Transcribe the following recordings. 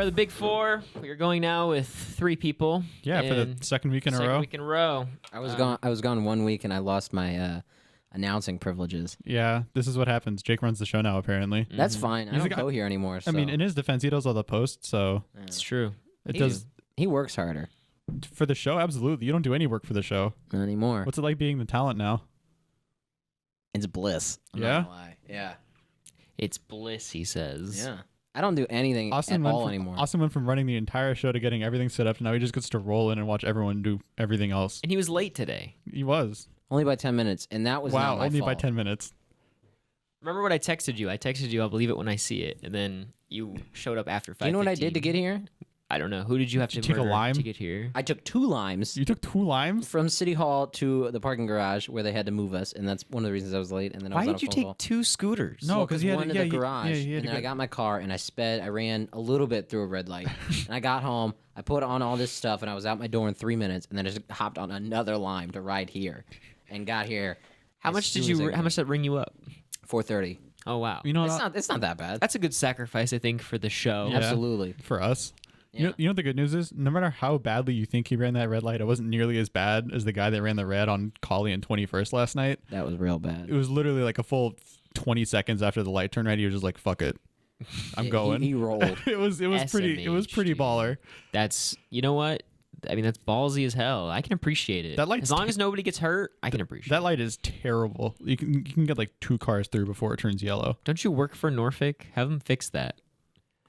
are the Big Four. We are going now with 3 people. Yeah, for the second week in a row. I was gone 1 week and I lost my announcing privileges. Yeah, this is what happens. Jake runs the show now, apparently. That's fine. I don't go here anymore. So. I mean, in his defense, he does all the posts, so it's true. He works harder for the show. Absolutely, you don't do any work for the show not anymore. What's it like being the talent now? It's bliss. I'm not gonna lie. Yeah, it's bliss. He says. Yeah. I don't do anything at all anymore. Austin went from running the entire show to getting everything set up, and now he just gets to roll in and watch everyone do everything else. And he was late today. He was. Only by 10 minutes, and that was not my only fault. by 10 minutes. Remember what I texted you? I texted you, I'll believe it when I see it, and then you showed up after 5:15. Do you know what I did to get here? I don't know. Who did you have to take a lime to get here? I took 2 limes. You took 2 limes? From City Hall to the parking garage where they had to move us, and that's one of the reasons I was late. And then Why I was did you take 2 scooters? No, because one in the garage, and then I got my car, and I ran a little bit through a red light. And I got home, I put on all this stuff, and I was out my door in 3 minutes, and then I just hopped on another lime to ride here, and got here. How much did that ring you up? 4:30. Oh wow! You know, it's not that bad. That's a good sacrifice, I think, for the show. Yeah. Absolutely, for us. Yeah. You know what the good news is? No matter how badly you think he ran that red light, it wasn't nearly as bad as the guy that ran the red on Collie and 21st last night. That was real bad. It was literally like a full 20 seconds after the light turned red. He was just like, "Fuck it, I'm going." He rolled. it was pretty baller. That's, you know what? I mean, that's ballsy as hell. I can appreciate it. As long as nobody gets hurt, I can appreciate it. That light is terrible. You can get like 2 cars through before it turns yellow. Don't you work for Norfolk? Have them fix that.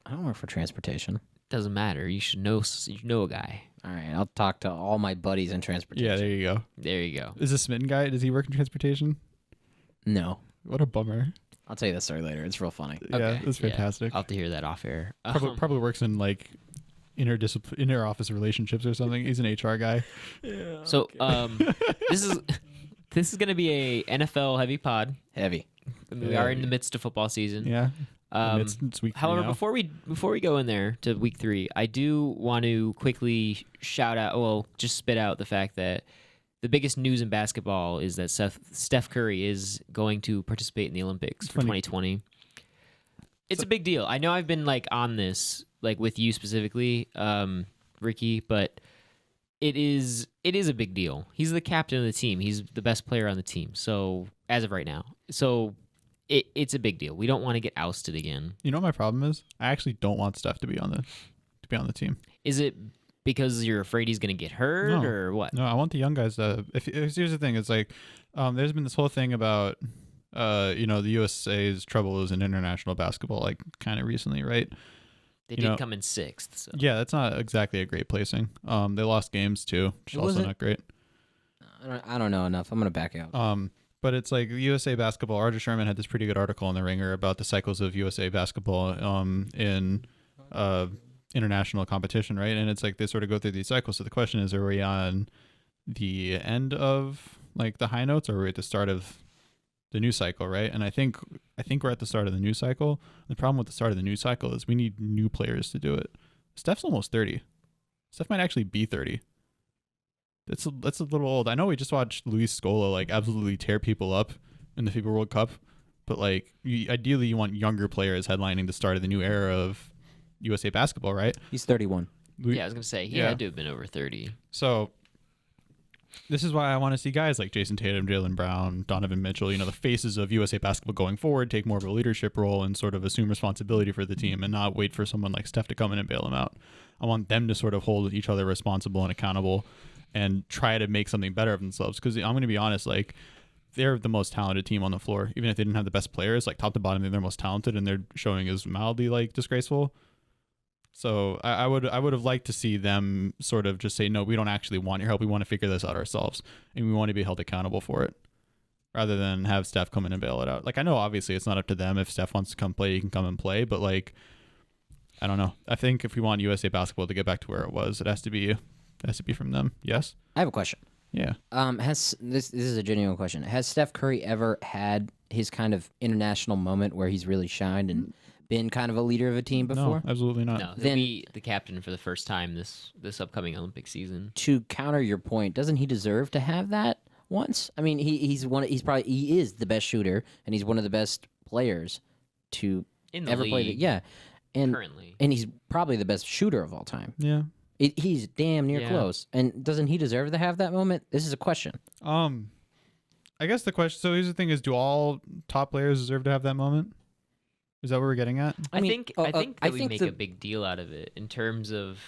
I don't work for transportation. Doesn't matter. You should know a guy. All right, I'll talk to all my buddies in transportation. Yeah, there you go. There you go. Is this Smitten guy? Does he work in transportation? No. What a bummer. I'll tell you that story later. It's real funny. Yeah, it's fantastic. I'll have to hear that off air. Probably works in like inter-office relationships or something. He's an HR guy. Yeah. So this is going to be a NFL heavy pod. Heavy. We are in the midst of football season. Yeah. It's week 3 however, now. before we go in there to week 3, I do want to quickly just spit out the fact that the biggest news in basketball is that Steph Curry is going to participate in the Olympics for 2020. It's a big deal. I know I've been like on this, like with you specifically, Ricky, but it is a big deal. He's the captain of the team. He's the best player on the team. So as of right now, it's a big deal. We don't want to get ousted again. You know what my problem is? I actually don't want Steph to be on the team. Is it because you're afraid he's going to get hurt or what? No, I want the young guys to. Here's the thing: it's like there's been this whole thing about the USA's troubles in international basketball, like kind of recently, right? They did come in 6th. So. Yeah, that's not exactly a great placing. They lost games too, which is also not great. I don't know enough. I'm gonna back out. But it's like USA basketball. Roger Sherman had this pretty good article in the Ringer about the cycles of USA basketball in international competition, right? And it's like they sort of go through these cycles. So the question is, are we on the end of like the high notes, or are we at the start of the new cycle, right? And I think we're at the start of the new cycle. The problem with the start of the new cycle is we need new players to do it. Steph's almost 30. Steph might actually be 30. That's a little old. I know we just watched Luis Scola like absolutely tear people up in the FIBA World Cup, but like ideally you want younger players headlining the start of the new era of USA basketball, right? He's 31. Yeah, I was gonna say he had to have been over 30. So this is why I want to see guys like Jason Tatum, Jaylen Brown, Donovan Mitchell, the faces of USA basketball going forward, take more of a leadership role and sort of assume responsibility for the team and not wait for someone like Steph to come in and bail them out. I want them to sort of hold each other responsible and accountable and try to make something better of themselves. Because I'm going to be honest, like they're the most talented team on the floor. Even if they didn't have the best players, like top to bottom, they're the most talented, and their showing is mildly like disgraceful. So I would have liked to see them sort of just say, no, we don't actually want your help. We want to figure this out ourselves, and we want to be held accountable for it, rather than have Steph come in and bail it out. Like I know obviously it's not up to them. If Steph wants to come play, he can come and play. But like, I don't know. I think if we want USA basketball to get back to where it was, it has to be from them. Yes. I have a question. Yeah. This is a genuine question. Has Steph Curry ever had his kind of international moment where he's really shined and been kind of a leader of a team before? No, absolutely not. No, he'll be the captain for the first time this upcoming Olympic season. To counter your point, doesn't he deserve to have that once? I mean, he is the best shooter and he's one of the best players to in the ever league. play. Yeah. currently. And he's probably the best shooter of all time. Yeah. He's damn near close. And doesn't he deserve to have that moment? This is a question. I guess the question. So here's the thing: is do all top players deserve to have that moment? Is that what we're getting at? I think that we make a big deal out of it in terms of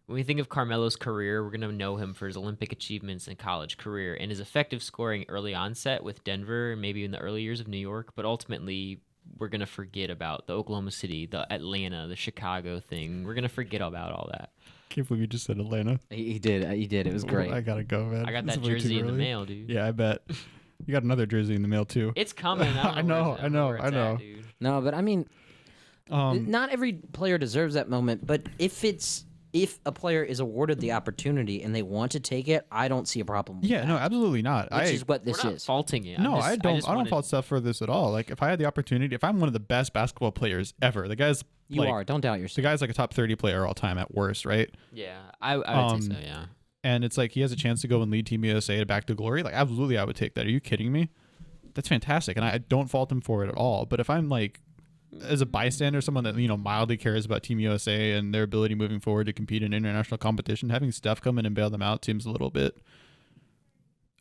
when we think of Carmelo's career, we're gonna know him for his Olympic achievements and college career and his effective scoring early onset with Denver and maybe in the early years of New York. But ultimately, we're gonna forget about the Oklahoma City, the Atlanta, the Chicago thing. We're gonna forget about all that. Can't believe you just said Atlanta. He did. It was great. I gotta go, man. I got that jersey in the mail, dude. Yeah, I bet. You got another jersey in the mail too. It's coming. I know. I know. Dude. No, but I mean, not every player deserves that moment. But if a player is awarded the opportunity and they want to take it, I don't see a problem with that. No, absolutely not. Which is what this we're not is. faulting it. No, I don't fault Steph for this at all. Like, if I had the opportunity, if I'm one of the best basketball players ever, the guy's You are. Don't doubt yourself. The guy's like a top 30 player all time at worst, right? Yeah, I would say so. Yeah. And it's like he has a chance to go and lead Team USA back to glory. Like, absolutely, I would take that. Are you kidding me? That's fantastic, and I don't fault him for it at all. But if I'm like, as a bystander, someone that mildly cares about Team USA and their ability moving forward to compete in international competition, having Steph come in and bail them out seems a little bit.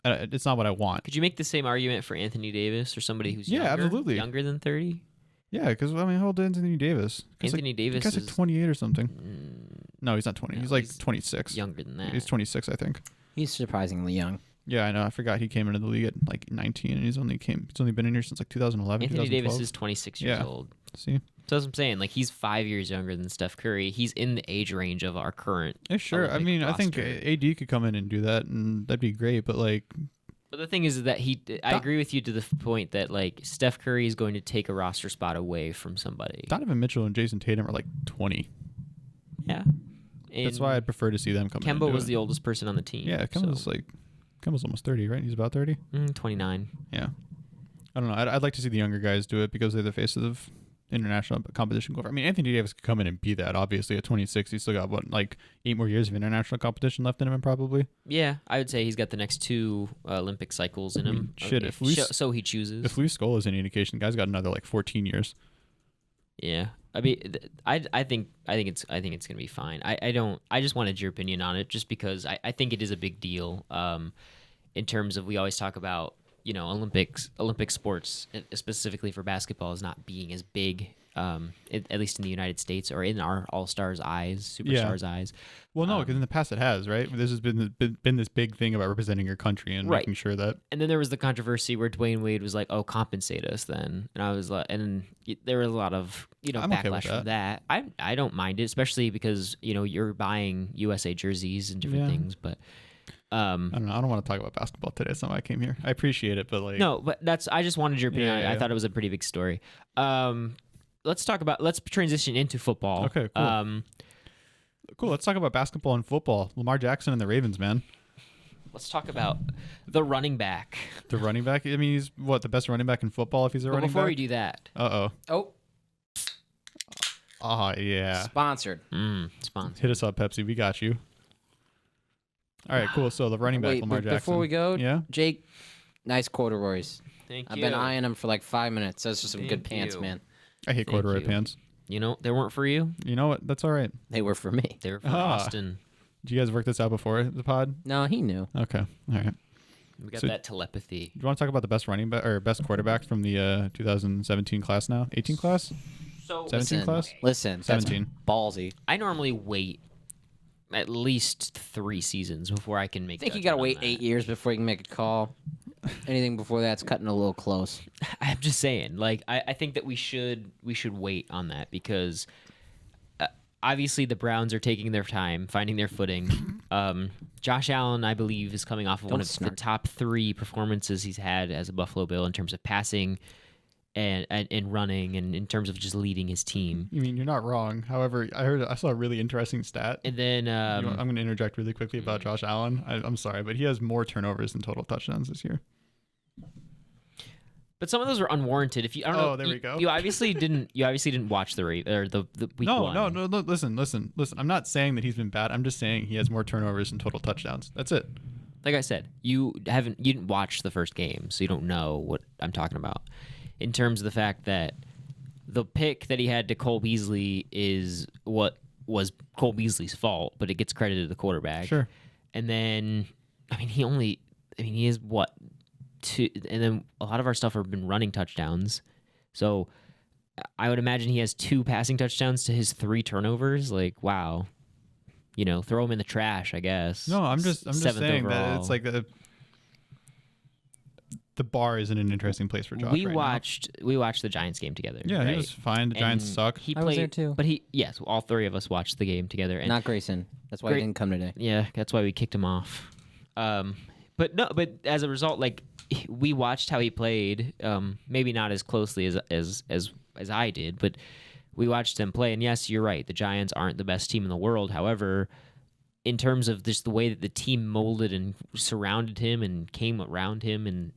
It's not what I want. Could you make the same argument for Anthony Davis or somebody who's absolutely younger than 30? Yeah, because how old is Anthony Davis? Anthony Davis is like 28 or something. No, he's not 20. No, he's like 26. Younger than that. He's 26, I think. He's surprisingly young. Yeah, I know. I forgot he came into the league at like 19, and he's only been in here since like 2011. Anthony Davis is 26 years old. See, so that's what I'm saying. Like, he's 5 years younger than Steph Curry. He's in the age range of our current. Yeah, sure. Olympic I mean, roster. I think AD could come in and do that, and that'd be great. But like, but the thing is that I agree with you to the point that like Steph Curry is going to take a roster spot away from somebody. Donovan Mitchell and Jason Tatum are like 20. Yeah, and that's why I'd prefer to see them come. Kemba was the oldest person on the team. Yeah, Kemba's almost 30, right? He's about 30. 29. Yeah, I don't know. I'd like to see the younger guys do it because they're the faces of international competition. I mean, Anthony Davis could come in and be that. Obviously, at 26, he's still got 8 more years of international competition left in him, probably. Yeah, I would say he's got the next 2 Olympic cycles in him. So he chooses. If Luis Scola is any indication, the guy's got another 14 years. Yeah, I mean, I think it's gonna be fine. I just wanted your opinion on it, just because I think it is a big deal. In terms of, we always talk about Olympic sports, specifically for basketball, is not being as big, at least in the United States or in our all-stars' eyes, superstars' eyes. Well, no, because in the past it has, right? This has been this big thing about representing your country and making sure that. And then there was the controversy where Dwayne Wade was like, "Oh, compensate us then," and I was like, and there was a lot of backlash from that. I don't mind it, especially because you're buying USA jerseys and different things, but. I don't know. I don't want to talk about basketball today. That's not why I came here. I appreciate it, but no, but I just wanted your opinion on it. I thought it was a pretty big story. Let's transition into football. Okay, cool. Cool. Let's talk about basketball and football. Lamar Jackson and the Ravens, man. Let's talk about the running back. The running back? I mean, he's the best running back in football if he's a running back? Before we do that. Oh, yeah. Sponsored. Sponsored. Hit us up, Pepsi. We got you. All right, cool. So the running back, Lamar Jackson. Before we go, Jake, nice corduroys. Thank you. I've been eyeing them for 5 minutes. Those are some good pants, man. I hate corduroy pants. They weren't for you? You know what? That's all right. They were for me. They were for Austin. Did you guys work this out before the pod? No, he knew. Okay. All right. We got that telepathy. Do you want to talk about the best running back or best quarterback from the 2017 class now? 18 class? 17 class? Listen, 17. That's ballsy. I normally wait at least 3 seasons before I can make. I think you gotta wait 8 years before you can make a call. Anything before that's cutting a little close. I'm just saying, I think that we should wait on that because obviously the Browns are taking their time finding their footing. Josh Allen, I believe, is coming off of one of the top 3 performances he's had as a Buffalo Bill in terms of passing and running, and in terms of just leading his team. You mean, you're not wrong. However, I saw a really interesting stat. And then I'm going to interject really quickly about Josh Allen. I'm sorry, but he has more turnovers than total touchdowns this year. But some of those were unwarranted. If you, I don't know. There we go. You obviously didn't. You obviously didn't watch the week one. No. Listen. I'm not saying that he's been bad. I'm just saying he has more turnovers than total touchdowns. That's it. Like I said, you didn't watch the first game, so you don't know what I'm talking about. In terms of the fact that the pick that he had to Cole Beasley is what was Cole Beasley's fault, but it gets credited to the quarterback. Sure. And then, he is what? Two, and then a lot of our stuff have been running touchdowns. So I would imagine he has 2 passing touchdowns to his 3 turnovers. Like, wow. Throw him in the trash, I guess. No, I'm just saying overall. that it's like the bar is in an interesting place for Josh. We watched the Giants game together. Yeah, right? He was fine. The Giants suck. He I was there too. But yes, all 3 of us watched the game together. And Not Grayson. That's why he didn't come today. Yeah, that's why we kicked him off. But as a result, like we watched how he played. Maybe not as closely as I did, but we watched him play. And yes, you're right. The Giants aren't the best team in the world. However, in terms of just the way that the team molded and surrounded him and came around him, and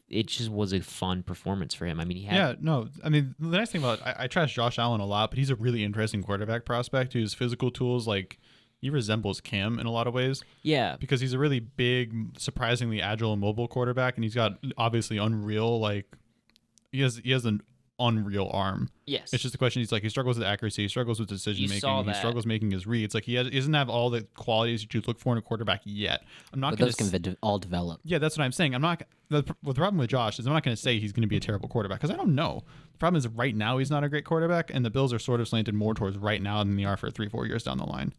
it just was a fun performance for him. I mean, the nice thing about I trust Josh Allen a lot, but he's a really interesting quarterback prospect whose physical tools, like, he resembles Cam in a lot of ways. Yeah, because he's a really big, surprisingly agile and mobile quarterback, and he's got obviously he has an unreal arm. Yes. It's just a question. He struggles with accuracy. He struggles with decision making. He struggles making his reads. Like, he doesn't have all the qualities that you look for in a quarterback yet. But those can all develop. Yeah, that's what I'm saying. The problem with Josh is I'm not going to say he's going to be a terrible quarterback because I don't know. The problem is right now he's not a great quarterback, and the Bills are sort of slanted more towards right now than they are for 3-4 years down the line.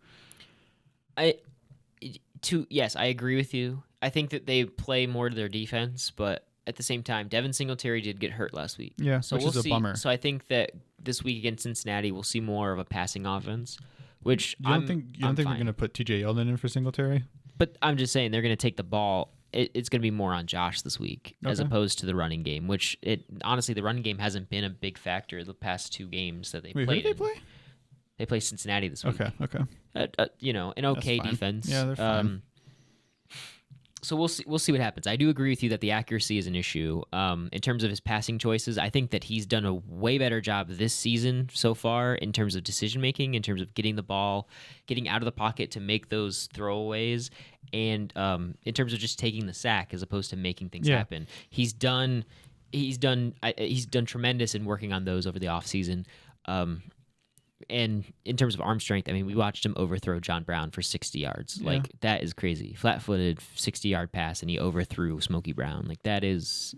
Yes, I agree with you. I think that they play more to their defense, but at the same time, Devin Singletary did get hurt last week. Yeah, so which is a bummer. So I think that this week against Cincinnati, we'll see more of a passing offense, which you don't think we're going to put TJ Yeldon in for Singletary? But I'm just saying they're going to take the ball. It's going to be more on Josh this week as opposed to the running game, which honestly, the running game hasn't been a big factor the past 2 games that they played. Who did they play? They play Cincinnati this week. Okay. An okay defense. Yeah, they're fine. So we'll see what happens. I do agree with you that the accuracy is an issue. In terms of his passing choices, I think that he's done a way better job this season so far in terms of decision making, in terms of getting the ball, getting out of the pocket to make those throwaways, and in terms of just taking the sack as opposed to making things happen. He's done tremendous in working on those over the offseason. And in terms of arm strength, I mean, we watched him overthrow John Brown for 60 yards. Yeah. Like, that is crazy. Flat-footed, 60-yard pass, and he overthrew Smokey Brown. Like, that's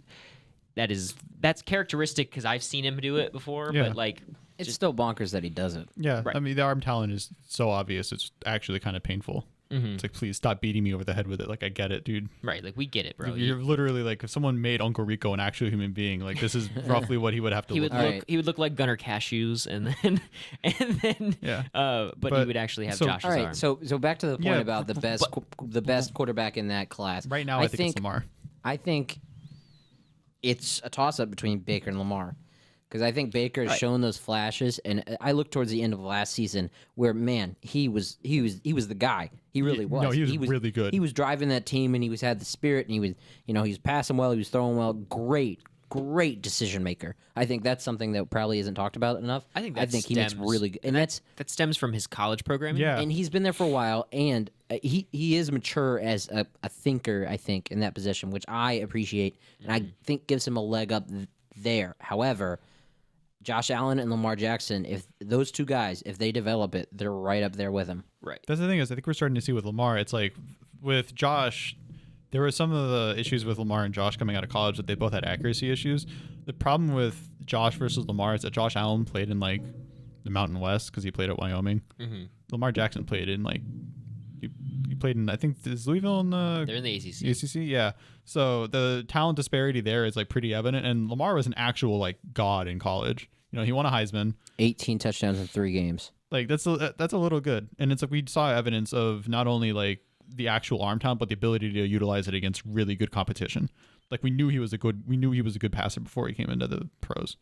characteristic because I've seen him do it before, but, like... It's still bonkers that he does it. Yeah, right. I mean, the arm talent is so obvious, it's actually kind of painful. Mm-hmm. It's like, please stop beating me over the head with it. Like, I get it, dude. Right, like, we get it, bro. You're literally like, if someone made Uncle Rico an actual human being, like, this is roughly what he would have to look like. He would look like Gunnar Cashews, and then but he would actually have Josh's arm. All right, so back to the point about the best quarterback in that class. Right now, I think it's Lamar. I think it's a toss-up between Baker and Lamar. Because I think Baker has shown those flashes, and I look towards the end of last season where, man, he was the guy. He really was. No, he was really good. He was driving that team, and he had the spirit, and he was passing well, he was throwing well. Great decision maker. I think that's something that probably isn't talked about enough. I think he makes really good, and that stems from his college programming. Yeah, and he's been there for a while, and he is mature as a thinker. I think in that position, which I appreciate, and I think gives him a leg up there. However, Josh Allen and Lamar Jackson, if those 2 guys, if they develop it, they're right up there with him. Right. That's the thing is, I think we're starting to see with Lamar, it's like with Josh, there were some of the issues with Lamar and Josh coming out of college that they both had accuracy issues. The problem with Josh versus Lamar is that Josh Allen played in like the Mountain West because he played at Wyoming. Mm-hmm. Lamar Jackson played in like he played in, I think, is Louisville in the... They're in the ACC. ACC, yeah. So the talent disparity there is like pretty evident, and Lamar was an actual like god in college. He won a Heisman. 18 touchdowns in 3 games. Like, that's a little good. And it's like we saw evidence of not only like the actual arm talent, but the ability to utilize it against really good competition. Like, we knew he was a good passer before he came into the pros.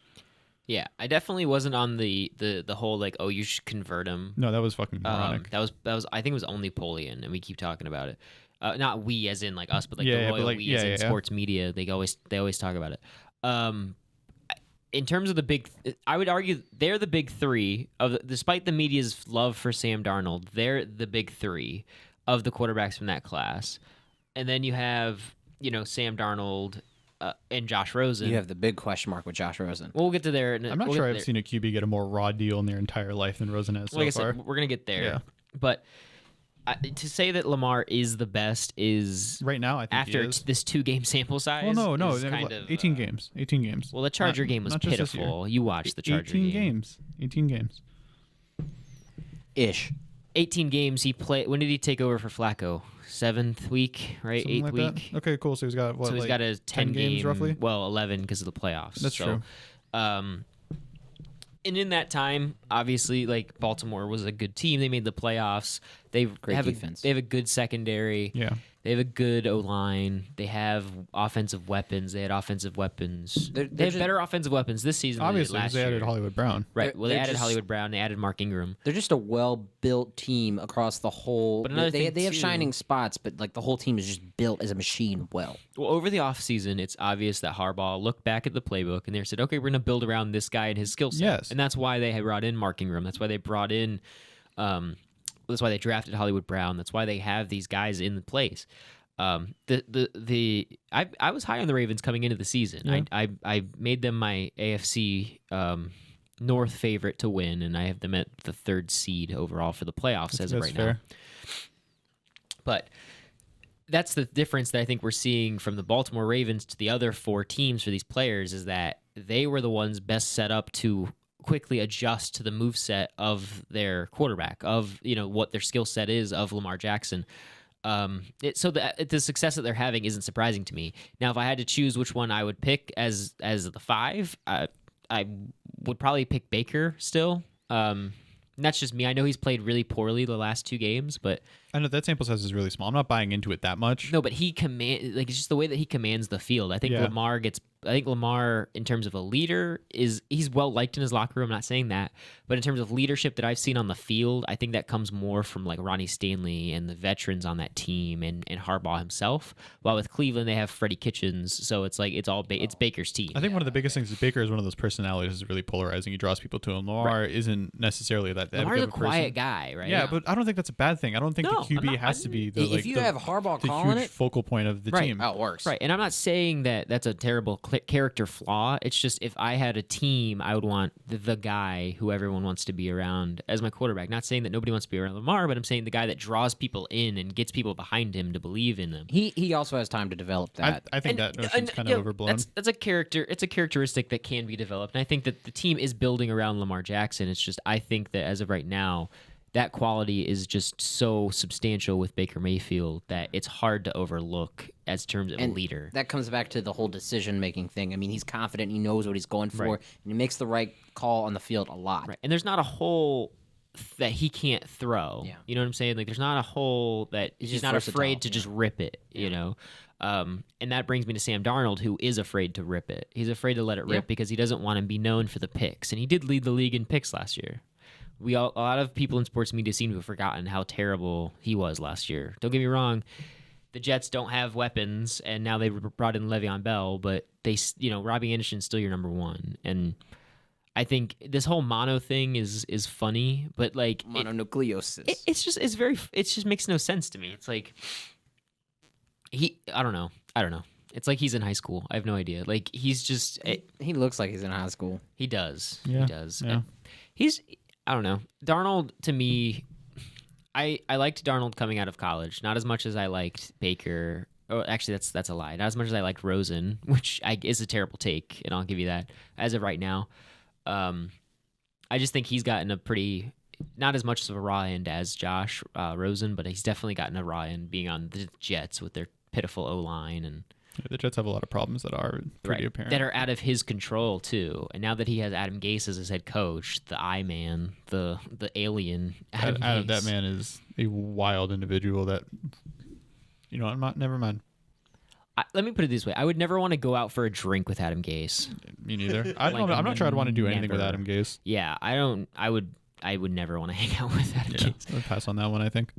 Yeah, I definitely wasn't on the whole like, oh, you should convert him. No, that was fucking moronic. That was I think it was only Polian, and we keep talking about it. Not we as in like us, but like the royal we as in sports media. They always talk about it. In terms of the big, I would argue they're the big 3 despite the media's love for Sam Darnold, they're the big 3 of the quarterbacks from that class. And then you have, Sam Darnold, and Josh Rosen. You have the big question mark with Josh Rosen. We'll get to there. I'm not sure I've seen a QB get a more raw deal in their entire life than Rosen has so like I far. said, we're gonna get there. Yeah. But to say that Lamar is the best is right now. I think after he is. this 2-game sample size. Well, no, is kind of, 18 games. 18 games. Well, the Charger game was pitiful. You watched the Charger 18 game. games. 18 games. Ish. 18 games he played. When did he take over for Flacco? 7th week, right? Something 8th like week. That? Okay, cool. So he's got what? So he's like got a 10 games game, roughly. Well, 11 because of the playoffs. That's true. And in that time, obviously, like Baltimore was a good team. They made the playoffs. They have defense. They have a good secondary. Yeah. They have a good O-line. They have offensive weapons. They had offensive weapons. They have better offensive weapons this season Obviously, than they because did last they year. added Hollywood Brown. Right. Well, they they're added just- Hollywood Brown. They added Mark Ingram. They're just a well-built team across the whole. But another they thing, have too- shining spots, but like the whole team is just built as a machine. Well, Over the offseason, it's obvious that Harbaugh looked back at the playbook and they said, okay, we're going to build around this guy and his skill set. Yes. And that's why they had brought in Mark Ingram. That's why they brought in, that's why they drafted Hollywood Brown. That's why they have these guys in the place. I was high on the Ravens coming into the season. Yeah. I made them my AFC North favorite to win, and I have them at the 3rd seed overall for the playoffs as of right now. But that's the difference that I think we're seeing from the Baltimore Ravens to the other 4 teams for these players is that they were the ones best set up to quickly adjust to the moveset of their quarterback, of what their skill set is of Lamar Jackson. So the success that they're having isn't surprising to me. Now, if I had to choose which one I would pick as the 5, I would probably pick Baker still. And that's just me. I know he's played really poorly the last 2 games, but I know that sample size is really small. I'm not buying into it that much. no, but it's just the way that he commands the field. I think Yeah. Lamar, in terms of a leader, he's well liked in his locker room. I'm not saying that, but in terms of leadership that I've seen on the field, I think that comes more from like Ronnie Stanley and the veterans on that team and Harbaugh himself. While with Cleveland, they have Freddie Kitchens, so it's like it's Baker's team. I think one of the biggest things is Baker is one of those personalities that's really polarizing. He draws people to him. Lamar isn't necessarily that. Lamar's of a quiet guy, right? Yeah, but I don't think that's a bad thing. I don't think No, the QB I'm not- has to be the if you have Harbaugh the calling huge it, focal point of the Right. team. it works. Right, and I'm not saying that that's a terrible character flaw. It's just if I had a team, I would want the guy who everyone wants to be around as my quarterback. Not saying that nobody wants to be around Lamar, but I'm saying the guy that draws people in and gets people behind him to believe in them. He also has time to develop that. I think that notion's kind of overblown. That's a character. It's a characteristic that can be developed, and I think that the team is building around Lamar Jackson. It's just I think that as of right now, that quality is just so substantial with Baker Mayfield that it's hard to overlook as terms of a leader. That comes back to the whole decision-making thing. I mean, he's confident. He knows what he's going for, and he makes the right call on the field a lot. Right, and there's not a hole that he can't throw. Yeah. You know what I'm saying? Like, there's not a hole that he's just not versatile, afraid to just rip it. You know. And that brings me to Sam Darnold, who is afraid to rip it. He's afraid to let it rip because he doesn't want to be known for the picks, and he did lead the league in picks last year. A lot of people in sports media seem to have forgotten how terrible he was last year. Don't get me wrong, the Jets don't have weapons, and now they brought in Le'Veon Bell, but Robbie Anderson's still your number 1, and I think this whole mono thing is funny, but like mononucleosis. It just makes no sense to me. It's like I don't know. It's like he's in high school. I have no idea. Like he's just he looks like he's in high school. He does. Yeah. He does. Yeah. I don't know. Darnold, to me, I liked Darnold coming out of college. Not as much as I liked Baker. Oh, actually, that's a lie. Not as much as I liked Rosen, which is a terrible take, and I'll give you that as of right now. I just think he's gotten a pretty, not as much of a raw end as Josh Rosen, but he's definitely gotten a raw end being on the Jets with their pitiful O-line and The Jets have a lot of problems that are pretty apparent. that are out of his control too. And now that he has Adam Gase as his head coach, the Eye Man, the alien, that man is a wild individual. That never mind. Let me put it this way: I would never want to go out for a drink with Adam Gase. Me neither. I'm not sure I'd want to do anything with Adam Gase. Yeah, I don't. I would never want to hang out with Adam Gase. I'd pass on that one, I think.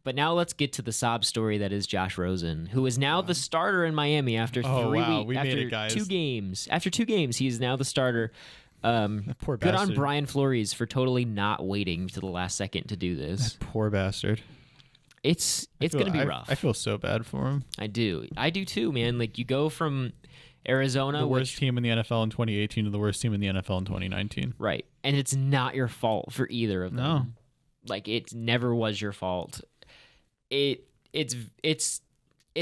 But now let's get to the sob story that is Josh Rosen, who is now the starter in Miami after 3 weeks. We after made it, guys. 2 games. After 2 games, he is now the starter. Poor Good on bastard. Brian Flores for totally not waiting to the last second to do this. Poor bastard. it's going to be rough. I feel so bad for him. I do too, man. Like, you go from Arizona, the worst team in the NFL in 2018 to the worst team in the NFL in 2019. Right. And it's not your fault for either of them. No. Like, it never was your fault. It's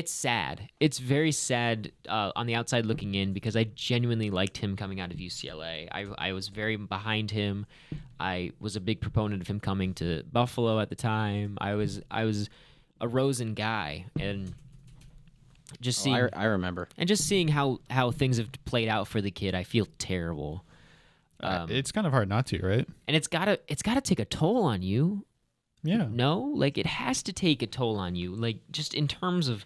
sad. It's very sad on the outside looking in, because I genuinely liked him coming out of UCLA. I was very behind him. I was a big proponent of him coming to Buffalo at the time. I was a Rosen guy, and just seeing I remember. And just seeing how things have played out for the kid, I feel terrible. It's kind of hard not to, right? And it's gotta take a toll on you. Yeah. No, like, it has to take a toll on you, like, just in terms of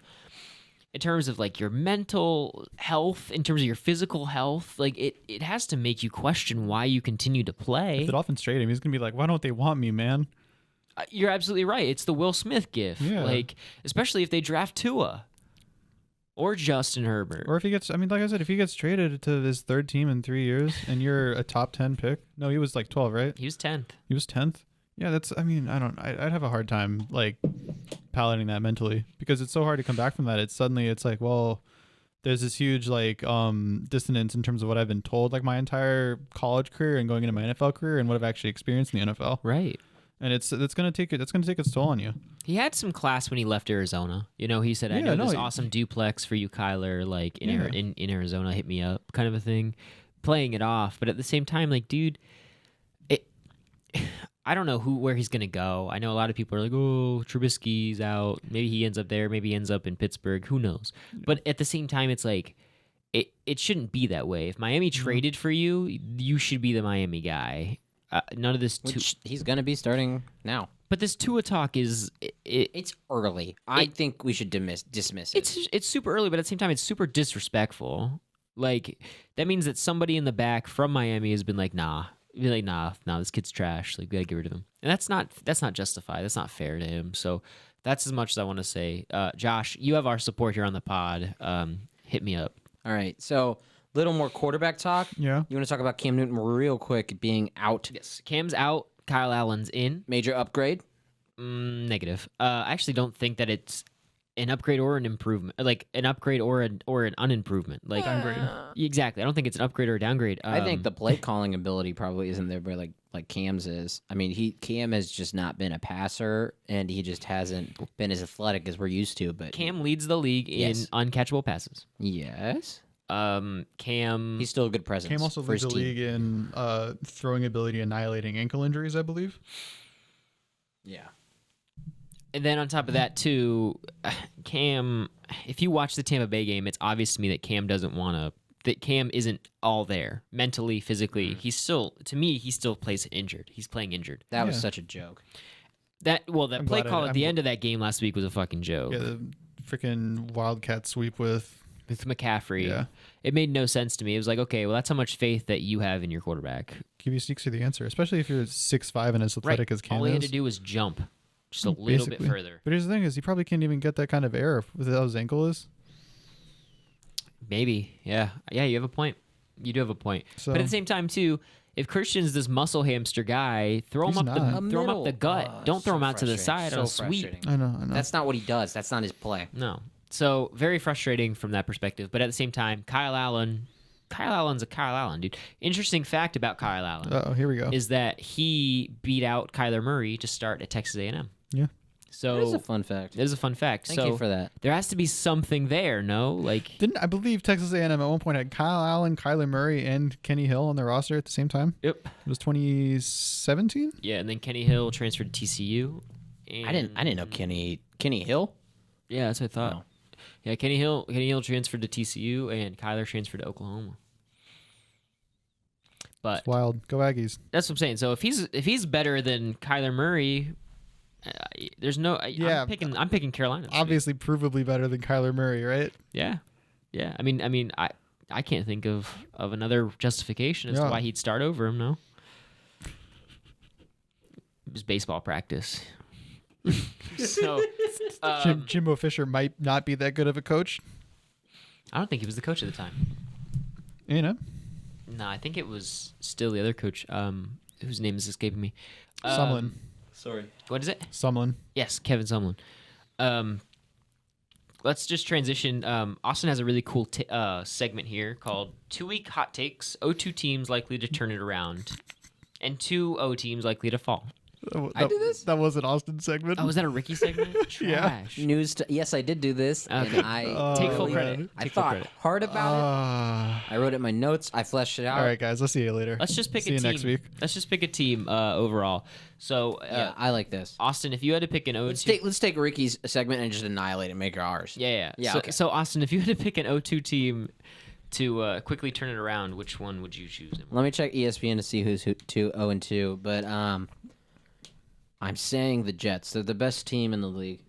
like your mental health, in terms of your physical health. Like, it has to make you question why you continue to play. If the Dolphins trade him, he's gonna be like, why don't they want me, man? You're absolutely right. It's the Will Smith gif. Yeah. Like, especially if they draft Tua or Justin Herbert. Or if he gets, I mean, like I said, if he gets traded to his third team in 3 years and you're a top 10 pick. No, he was like 12, right? He was 10th. He was 10th. Yeah, I'd have a hard time, like, palading that mentally, because it's so hard to come back from that. It's like, well, there's this huge, like, dissonance in terms of what I've been told, like, my entire college career and going into my NFL career and what I've actually experienced in the NFL. Right. And it's going to take its toll on you. He had some class when he left Arizona. You know, he said, I know this awesome duplex for you, Kyler, like, in Arizona, hit me up, kind of a thing, playing it off. But at the same time, like, dude, I don't know where he's going to go. I know a lot of people are like, oh, Trubisky's out. Maybe he ends up there. Maybe he ends up in Pittsburgh. Who knows? Yeah. But at the same time, it's like, it shouldn't be that way. If Miami traded for you, you should be the Miami guy. None of this. Which he's going to be starting now. But this Tua talk is... It's early. I think we should dismiss it. It's super early, but at the same time, it's super disrespectful. Like, that means that somebody in the back from Miami has been like, nah, this kid's trash. Like, we gotta get rid of him. And that's not justified. That's not fair to him. So that's as much as I want to say. Josh, you have our support here on the pod. Hit me up. All right. So, little more quarterback talk. Yeah. You want to talk about Cam Newton real quick being out? Yes. Cam's out. Kyle Allen's in. Major upgrade? Negative. I actually don't think that it's an upgrade or an improvement, like an upgrade or an unimprovement, like downgrade. Exactly. I don't think it's an upgrade or a downgrade. I think the play calling ability probably isn't there, but like Cam's is. I mean, Cam has just not been a passer, and he just hasn't been as athletic as we're used to. But Cam leads the league in uncatchable passes. Yes. Cam, he's still a good presence. Cam also leads the league in throwing ability, annihilating ankle injuries, I believe. Yeah. And then on top of that, too, Cam, if you watch the Tampa Bay game, it's obvious to me that Cam isn't all there mentally, physically. He still plays injured. He's playing injured. That was such a joke. That play call at the end of that game last week was a fucking joke. Yeah, the freaking Wildcat sweep with McCaffrey. Yeah. It made no sense to me. It was like, okay, well, that's how much faith that you have in your quarterback. QB sneaks are the answer, especially if you're 6'5" and as athletic as Cam is. All he had to do was jump just a little bit further. But here's the thing: is he probably can't even get that kind of air with how his ankle is. Maybe, yeah. You have a point. You do have a point. So, but at the same time, too, if Christian's this muscle hamster guy, throw him up the gut. Don't throw him out to the side on a sweep. I know. That's not what he does. That's not his play. No. So very frustrating from that perspective. But at the same time, Kyle Allen's a Kyle Allen, dude. Interesting fact about Kyle Allen. Oh, here we go. Is that he beat out Kyler Murray to start at Texas A&M. Yeah. So that is a fun fact. It is a fun fact. Thank you for that. There has to be something there, no? Like, didn't I believe Texas A&M at one point had Kyle Allen, Kyler Murray, and Kenny Hill on their roster at the same time? Yep. It was 2017. Yeah, and then Kenny Hill transferred to TCU. I didn't know Kenny Hill. Yeah, that's what I thought. Oh. Yeah, Kenny Hill transferred to TCU, and Kyler transferred to Oklahoma. But it's wild. Go Aggies. That's what I'm saying. So if he's better than Kyler Murray, there's no. Yeah, I'm picking Carolina. Obviously, provably better than Kyler Murray, right? Yeah. I mean, I can't think of another justification as to why he'd start over him. No. It was baseball practice. So Jimbo Fisher might not be that good of a coach. I don't think he was the coach at the time. You know? No, I think it was still the other coach, whose name is escaping me. Sumlin. Sorry. What is it? Sumlin. Yes, Kevin Sumlin. Let's just transition. Austin has a really cool segment here called 2-Week Hot Takes, 0-2 teams likely to turn it around, and 2-0 teams likely to fall. I did this? That was an Austin segment. Oh, was that a Ricky segment? Trash. Yes, I did do this. Okay. And I Take full credit. I thought hard about it. I wrote it in my notes. I fleshed it out. All right, guys. I'll see you later. Let's just pick see a you team. next week. Let's just pick a team overall. So, Yeah, I like this. Austin, if you had to pick an 0-2... Let's take Ricky's segment and just annihilate it and make it ours. Yeah. Yeah, So, okay. so, Austin, if you had to pick an 0-2 team to quickly turn it around, which one would you choose? Let me check ESPN to see who's 0-2. But I'm saying the Jets. They're the best team in the league.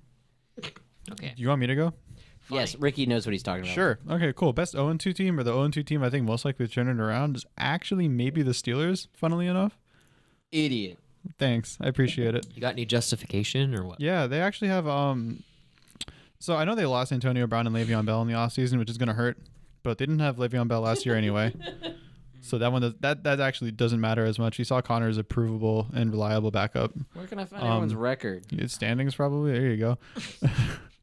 Okay. You want me to go? Funny. Yes, Ricky knows what he's talking about. Sure. Okay, cool. Best 0-2 team, or the 0-2 team I think most likely to turn it around, is actually maybe the Steelers, funnily enough. Idiot. Thanks. I appreciate it. You got any justification or what? Yeah, they actually have so I know they lost Antonio Brown and Le'Veon Bell in the offseason, which is going to hurt, but they didn't have Le'Veon Bell last year anyway. So that actually doesn't matter as much. You saw Connor as a provable and reliable backup. Where can I find everyone's record? It's standings probably. There you go.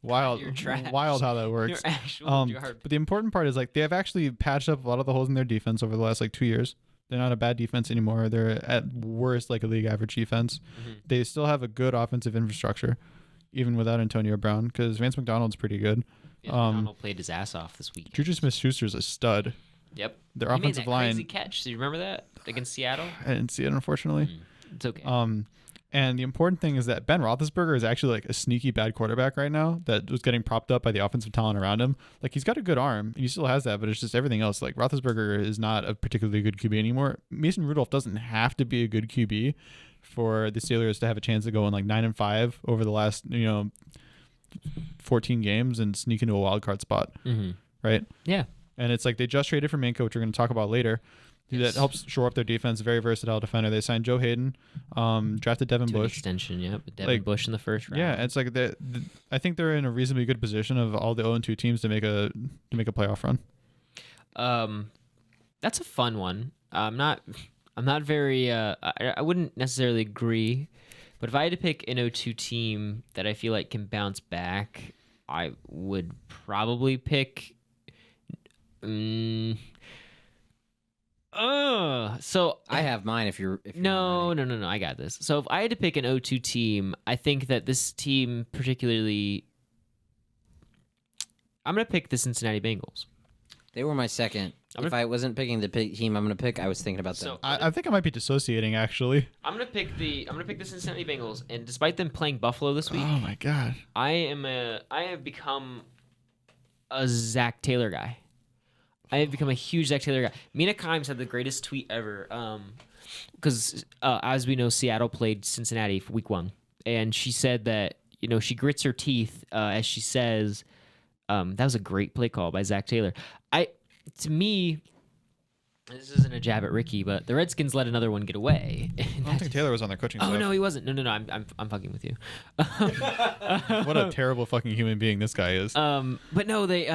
Wild how that works. You're actual But the important part is like they have actually patched up a lot of the holes in their defense over the last 2 years. They're not a bad defense anymore. They're at worst like a league average defense. Mm-hmm. They still have a good offensive infrastructure, even without Antonio Brown, because Vance McDonald's pretty good. Yeah, McDonald played his ass off this week. Juju Smith-Schuster's a stud. Yep. Their he offensive made that line. crazy catch. Do you remember that against Seattle? I didn't see it, unfortunately. It's okay. And the important thing is that Ben Roethlisberger is actually like a sneaky bad quarterback right now that was getting propped up by the offensive talent around him. Like he's got a good arm, and he still has that, but it's just everything else. Like Roethlisberger is not a particularly good QB anymore. Mason Rudolph doesn't have to be a good QB for the Steelers to have a chance to go in like 9-5 over the last 14 games and sneak into a wild card spot, right? Yeah. And it's like they just traded for Minka, which we're going to talk about later. Yes. That helps shore up their defense. Very versatile defender. They signed Joe Hayden, drafted Devin Bush. Extension, yep. Devin Bush in the first round. Yeah, it's like I think they're in a reasonably good position of all the 0-2 teams to make a playoff run. That's a fun one. I'm not very. I wouldn't necessarily agree, but if I had to pick an 0-2 team that I feel like can bounce back, I would probably pick. So I have mine. If you're no, I got this. So if I had to pick an 0-2 team, I think that this team particularly, I'm gonna pick the Cincinnati Bengals. They were my second. If I wasn't picking the team I'm gonna pick, I was thinking about them. I think I might be dissociating actually. I'm gonna pick the Cincinnati Bengals, and despite them playing Buffalo this week, oh my god, I have become a Zach Taylor guy. I have become a huge Zach Taylor guy. Mina Kimes had the greatest tweet ever, because as we know, Seattle played Cincinnati for week 1, and she said that she grits her teeth as she says, that was a great play call by Zach Taylor. To me, this isn't a jab at Ricky, but the Redskins let another one get away. I don't think Taylor was on their coaching staff. Oh no, he wasn't. No, I'm fucking with you. What a terrible fucking human being this guy is. But no, they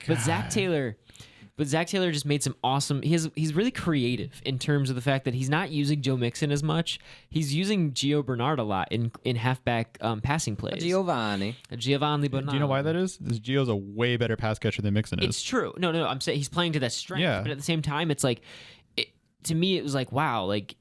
but Zach Taylor just made some awesome. He's really creative in terms of the fact that he's not using Joe Mixon as much. He's using Gio Bernard a lot in halfback passing plays. Giovanni Bernard. Do you know why that is? Because Gio's a way better pass catcher than Mixon is. It's true. No. I'm saying he's playing to that strength. Yeah. But at the same time, it's like, to me, it was like, wow, like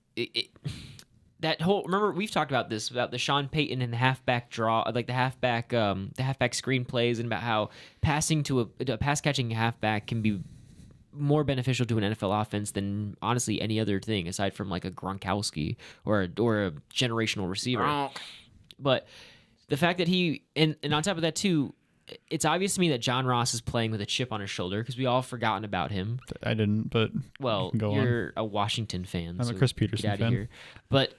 that whole. Remember, we've talked about this about the Sean Payton and the halfback draw, like the halfback screen plays, and about how passing to a pass catching halfback can be more beneficial to an NFL offense than honestly any other thing aside from like a Gronkowski or a generational receiver. But the fact that he and on top of that too, it's obvious to me that John Ross is playing with a chip on his shoulder because we all forgotten about him. I didn't, but you're a Washington fan. I'm a Chris Peterson fan. Here. But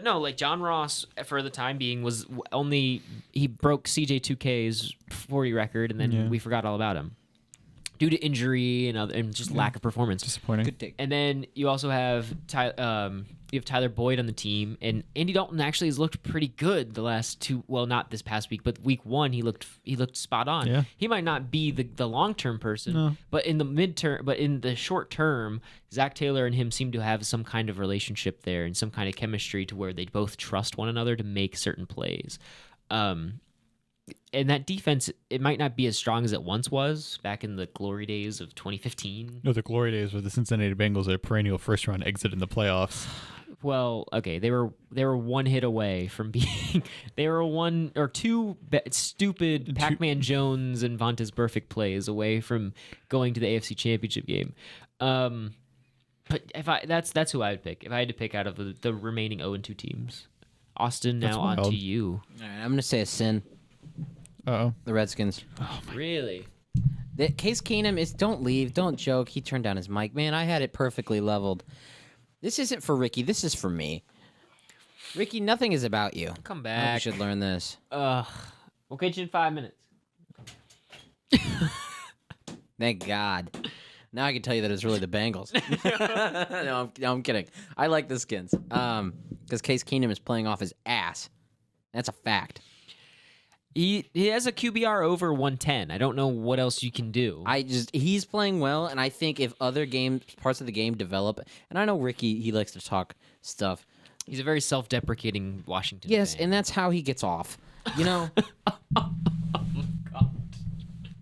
no, like John Ross for the time being was he broke CJ2K's 40 record and then we forgot all about him. Due to injury and just lack of performance. Disappointing. Good take. And then you also have Tyler Boyd on the team, and Andy Dalton actually has looked pretty good the last two. Well, not this past week, but week 1 he looked spot on. Yeah. He might not be the long term person, but in the short term, Zach Taylor and him seem to have some kind of relationship there and some kind of chemistry to where they both trust one another to make certain plays. and that defense, it might not be as strong as it once was back in the glory days of 2015. No, the glory days were the Cincinnati Bengals, a perennial first-round exit in the playoffs. Well, okay, they were one hit away from being. They were one or two stupid Pac-Man Jones and Vontaze Burfict plays away from going to the AFC Championship game. But that's who I would pick if I had to pick out of the remaining 0-2 teams. Austin, now on to you. All right, I'm gonna say a sin. Uh-oh. The Redskins. Oh, really? Case Keenum is don't leave, don't joke. He turned down his mic. Man, I had it perfectly leveled. This isn't for Ricky. This is for me. Ricky, nothing is about you. Come I back. hope you should learn this. We'll get you in 5 minutes. Thank God. Now I can tell you that it's really the Bengals. No, I'm kidding. I like the Skins. Because Case Keenum is playing off his ass. That's a fact. He has a QBR over 110. I don't know what else you can do. He's playing well, and I think if other parts of the game develop, and I know Ricky, he likes to talk stuff. He's a very self-deprecating Washington Yes, fan. and that's how he gets off. You know? Oh, God.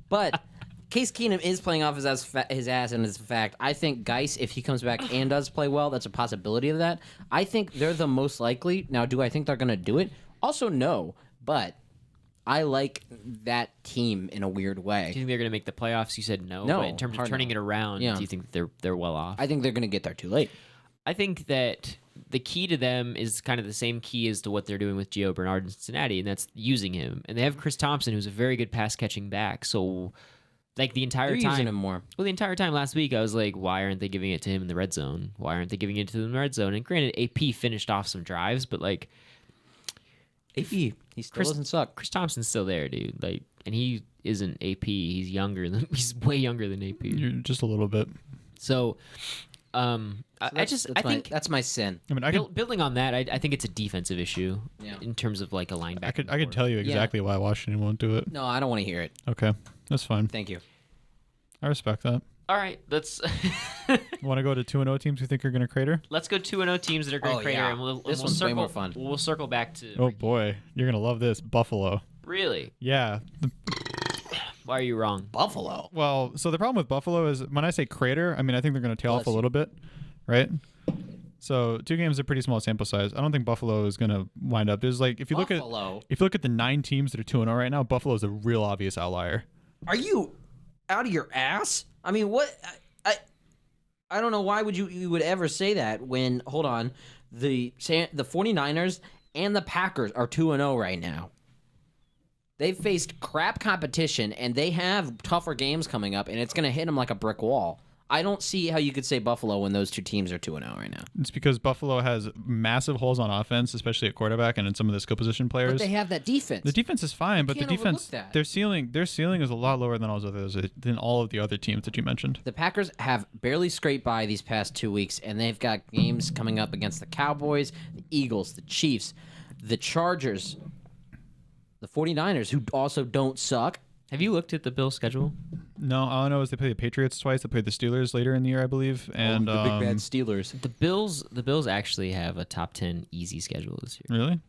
But Case Keenum is playing off his ass, and it's a fact. I think Geis, if he comes back and does play well, that's a possibility of that. I think they're the most likely. Now, do I think they're going to do it? Also, no, but I like that team in a weird way. Do you think they're going to make the playoffs? You said no. No, But in terms of turning it around, Yeah. do you think they're well off? I think they're going to get there too late. I think that the key to them is kind of the same key as to what they're doing with Gio Bernard in Cincinnati, and that's using him. And they have Chris Thompson, who's a very good pass-catching back. So, like the entire They're time, using him more. Well, the entire time last week, I was like, why aren't they giving it to him in the red zone? Why aren't they giving it to him in the red zone? And granted, AP finished off some drives, but like, He still doesn't suck. Chris Thompson's still there, dude. Like, and he isn't AP. He's way younger than AP. You're just a little bit. So, I think that's my sin. I mean, building on that, I think it's a defensive issue Yeah. in terms of like a linebacker. I could tell you exactly why Washington won't do it. No, I don't want to hear it. Okay, that's fine. Thank you. I respect that. All right, let's Want to go to 2-0 teams you think are going to crater? let's go 2-0 teams that are going to crater, yeah. and This one's way more fun. We'll circle back to. Oh boy, you're going to love this. Buffalo. Really? Yeah. Why are you wrong? Buffalo. Well, so the problem with Buffalo is when I say crater, I mean I think they're going to tail off a little bit, right? So 2 games are pretty small sample size. I don't think Buffalo is going to wind up. There's like if you look at the 9 teams that are 2-0 right now, Buffalo is a real obvious outlier. Are you out of your ass? I mean, what? I don't know why would you would ever say that when hold on, the 49ers and the Packers are 2-0 right now. They've faced crap competition and they have tougher games coming up, and it's going to hit them like a brick wall. I don't see how you could say Buffalo when those 2 teams are 2-0 right now. It's because Buffalo has massive holes on offense, especially at quarterback and in some of the skill position players. But they have that defense. The defense is fine, but the can't defense, overlook that. their ceiling is a lot lower than all of the other teams that you mentioned. The Packers have barely scraped by these past 2 weeks, and they've got games coming up against the Cowboys, the Eagles, the Chiefs, the Chargers, the 49ers, who also don't suck. Have you looked at the Bills' schedule? No, all I know is they play the Patriots twice. They played the Steelers later in the year, I believe. And the big bad Steelers. The Bills actually have a top 10 easy schedule this year. Really?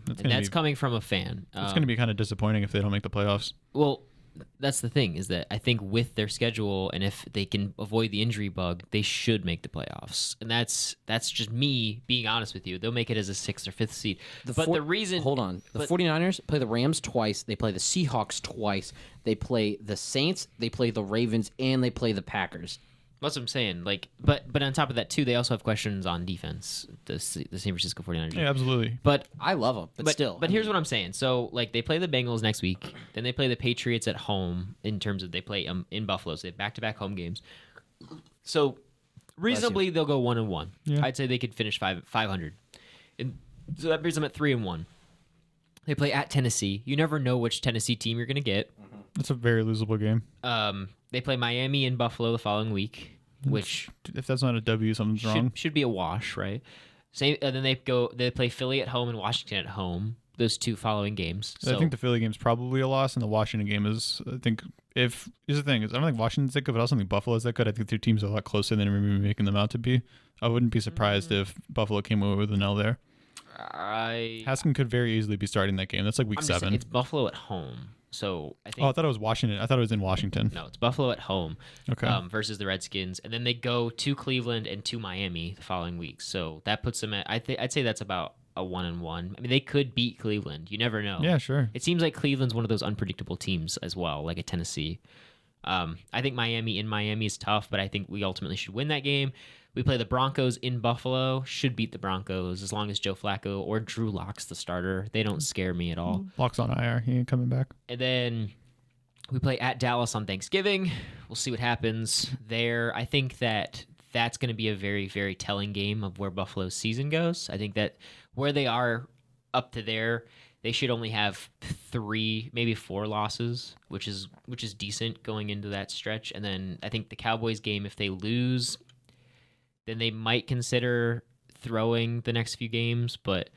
That's coming from a fan. It's going to be kind of disappointing if they don't make the playoffs. Well, that's the thing is that I think with their schedule and if they can avoid the injury bug, they should make the playoffs. And that's just me being honest with you. They'll make it as a 6th or 5th seed. Hold on. The 49ers play the Rams twice. They play the Seahawks twice. They play the Saints. They play the Ravens, and they play the Packers. That's what I'm saying. Like, but on top of that too, they also have questions on defense. The San Francisco 49ers. Yeah, absolutely. But I love them, but still. But here's what I'm saying. So, like, they play the Bengals next week. Then they play the Patriots at home. In terms of they play in Buffalo, so they have back-to-back home games. So, reasonably, they'll go 1-1. Yeah. I'd say they could finish 500. And so that brings them at 3-1. They play at Tennessee. You never know which Tennessee team you're going to get. It's a very losable game. They play Miami and Buffalo the following week, which if that's not a W, something's wrong. Should be a wash, right? Same. Then they play Philly at home and Washington at home. Those 2 following games. So, I think the Philly game's probably a loss, and the Washington game is. I think here's the thing: I don't think Washington's that good, but I also think Buffalo's that good. I think their teams are a lot closer than we're making them out to be. I wouldn't be surprised if Buffalo came away with an L there. Haskins could very easily be starting that game. That's like week 7. Saying, it's Buffalo at home. So I think. Oh, I thought it was Washington. I thought it was in Washington. No, it's Buffalo at home. Okay. Versus the Redskins, and then they go to Cleveland and to Miami the following week. So that puts them at. I'd say that's about a 1-1. I mean, they could beat Cleveland. You never know. Yeah, sure. It seems like Cleveland's one of those unpredictable teams as well, like a Tennessee. I think Miami is tough, but I think we ultimately should win that game. We play the Broncos in Buffalo. Should beat the Broncos as long as Joe Flacco or Drew Lock's the starter. They don't scare me at all. Lock's on IR. He ain't coming back. And then we play at Dallas on Thanksgiving. We'll see what happens there. I think that's going to be a very, very telling game of where Buffalo's season goes. I think that where they are up to there, they should only have 3, maybe 4 losses, which is decent going into that stretch. And then I think the Cowboys game, if they lose, then they might consider throwing the next few games. But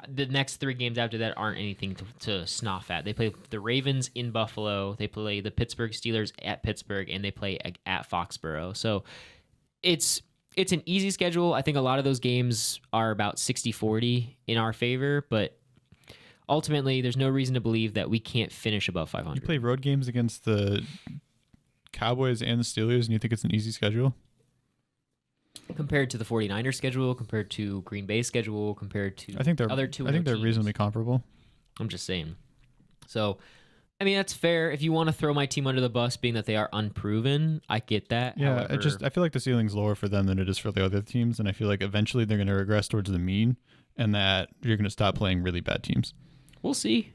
the next 3 games after that aren't anything to scoff at. They play the Ravens in Buffalo. They play the Pittsburgh Steelers at Pittsburgh, and they play at Foxborough. So it's an easy schedule. I think a lot of those games are about 60-40 in our favor, but ultimately, there's no reason to believe that we can't finish above 500. You play road games against the Cowboys and the Steelers, and you think it's an easy schedule? Compared to the 49ers schedule, compared to Green Bay's schedule, compared to other two. I think they're teams. Reasonably comparable. I'm just saying. So, I mean, that's fair. If you want to throw my team under the bus, being that they are unproven, I get that. Yeah, However, I feel like the ceiling's lower for them than it is for the other teams, and I feel like eventually they're going to regress towards the mean, and that you're going to stop playing really bad teams. We'll see.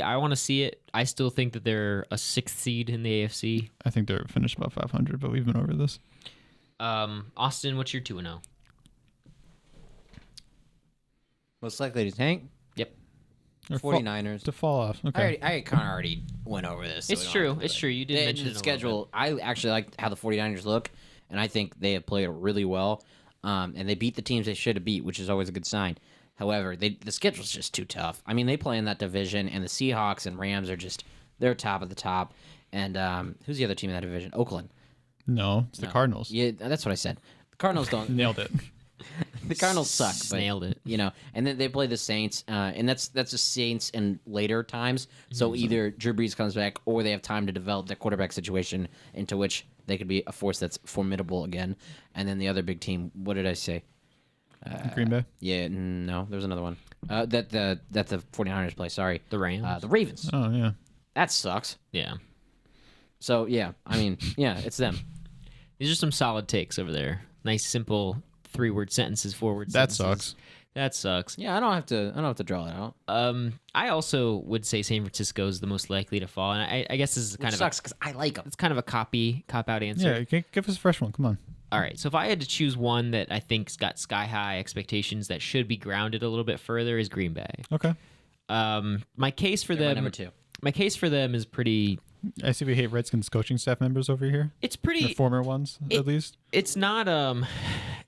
I want to see it. I still think that they're a 6th seed in the AFC. I think they're finished about 500, but we've been over this. Austin, what's your 2-0? Most likely to tank? Yep. Or 49ers. To fall off. Okay. I kind of already went over this. So it's true. It's true. You did mention the schedule. I actually like how the 49ers look, and I think they have played really well. And they beat the teams they should have beat, which is always a good sign. However, the schedule's just too tough. I mean, they play in that division, and the Seahawks and Rams are they're top of the top. And who's the other team in that division? Oakland. No, it's the Cardinals. Yeah, that's what I said. The Cardinals don't. Nailed it. The Cardinals suck. But, nailed it. And then they play the Saints, and that's the Saints in later times. So either Drew Brees comes back, or they have time to develop their quarterback situation into which they could be a force that's formidable again. And then the other big team, what did I say? Green Bay? Yeah, no, there was another one. That the 49ers play, sorry. The Rams? The Ravens. Oh, yeah. That sucks. Yeah. So, yeah, I mean, yeah, it's them. These are some solid takes over there. Nice, simple 3-word sentences, 4-word sentences. That sucks. That sucks. Yeah, I don't have to draw it out. I also would say San Francisco is the most likely to fall, and I guess this is kind of sucks because I like them. It's kind of a cop-out answer. Yeah, give us a fresh one. Come on. All right, so if I had to choose one that I think's got sky-high expectations that should be grounded a little bit further is Green Bay. Okay. My case for them, number 2. My case for them is pretty. I see we hate Redskins coaching staff members over here. It's pretty. The former ones, at least. It's not.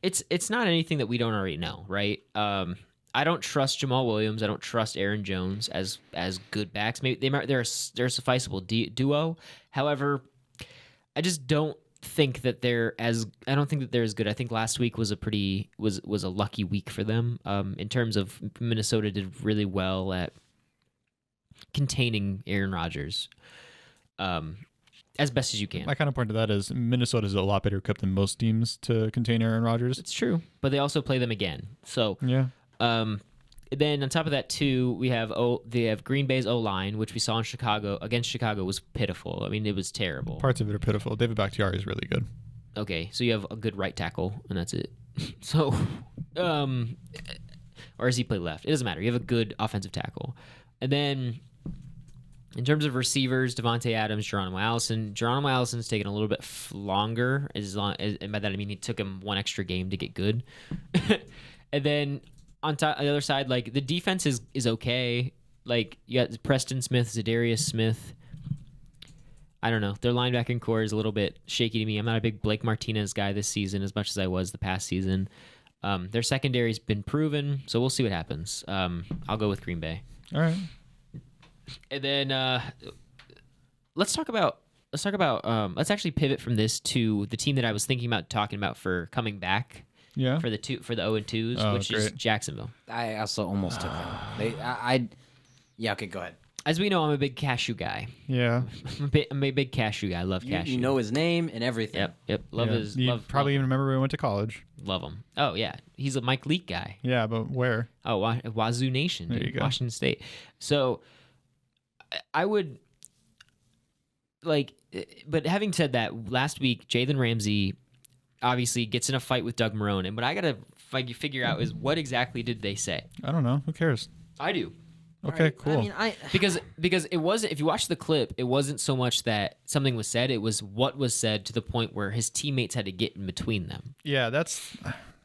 It's not anything that we don't already know, right? I don't trust Jamal Williams. I don't trust Aaron Jones as good backs. Maybe they're a sufficeable duo. However, I just don't think that I don't think that they're as good. I think last week was a lucky week for them. In terms of Minnesota did really well at containing Aaron Rodgers. As best as you can. My counterpoint to that is Minnesota's a lot better equipped than most teams to contain Aaron Rodgers. It's true, but they also play them again. So yeah. Then on top of that too, they have Green Bay's O-line, which we saw in Chicago against Chicago was pitiful. I mean, it was terrible. Parts of it are pitiful. David Bakhtiari is really good. Okay, so you have a good right tackle, and that's it. So, or does he play left? It doesn't matter. You have a good offensive tackle, and then. In terms of receivers, Devontae Adams, Geronimo Allison. Geronimo Allison's taken a little bit longer, and by that I mean he took him one extra game to get good. And then on the other side, like the defense is okay. Like you got Preston Smith, Zadarius Smith. I don't know. Their linebacking core is a little bit shaky to me. I'm not a big Blake Martinez guy this season as much as I was the past season. Their secondary's been proven, so we'll see what happens. I'll go with Green Bay. All right. And then let's actually pivot from this to the team that I was thinking about talking about for coming back Yeah. for the 0-2s, Oh, which is great. Jacksonville. I also almost took them. Yeah, okay, go ahead. As we know, I'm a big cashew guy. Yeah. I'm a big cashew guy. I love cashew. You know his name and everything. Yep. Love Yeah. his. You Love. probably love even him. remember where we went to college. Love him. Oh yeah, he's a Mike Leake guy. Yeah, but where? Oh, Wazoo Nation, There dude. you go. Washington State. So, I would like, but having said that, last week Jalen Ramsey obviously gets in a fight with Doug Marrone, and what I gotta figure out is what exactly did they say? I don't know. Who cares? I do. Okay, Right. cool. I mean, Because it wasn't, if you watch the clip, it wasn't so much that something was said, it was what was said to the point where his teammates had to get in between them. Yeah, that's.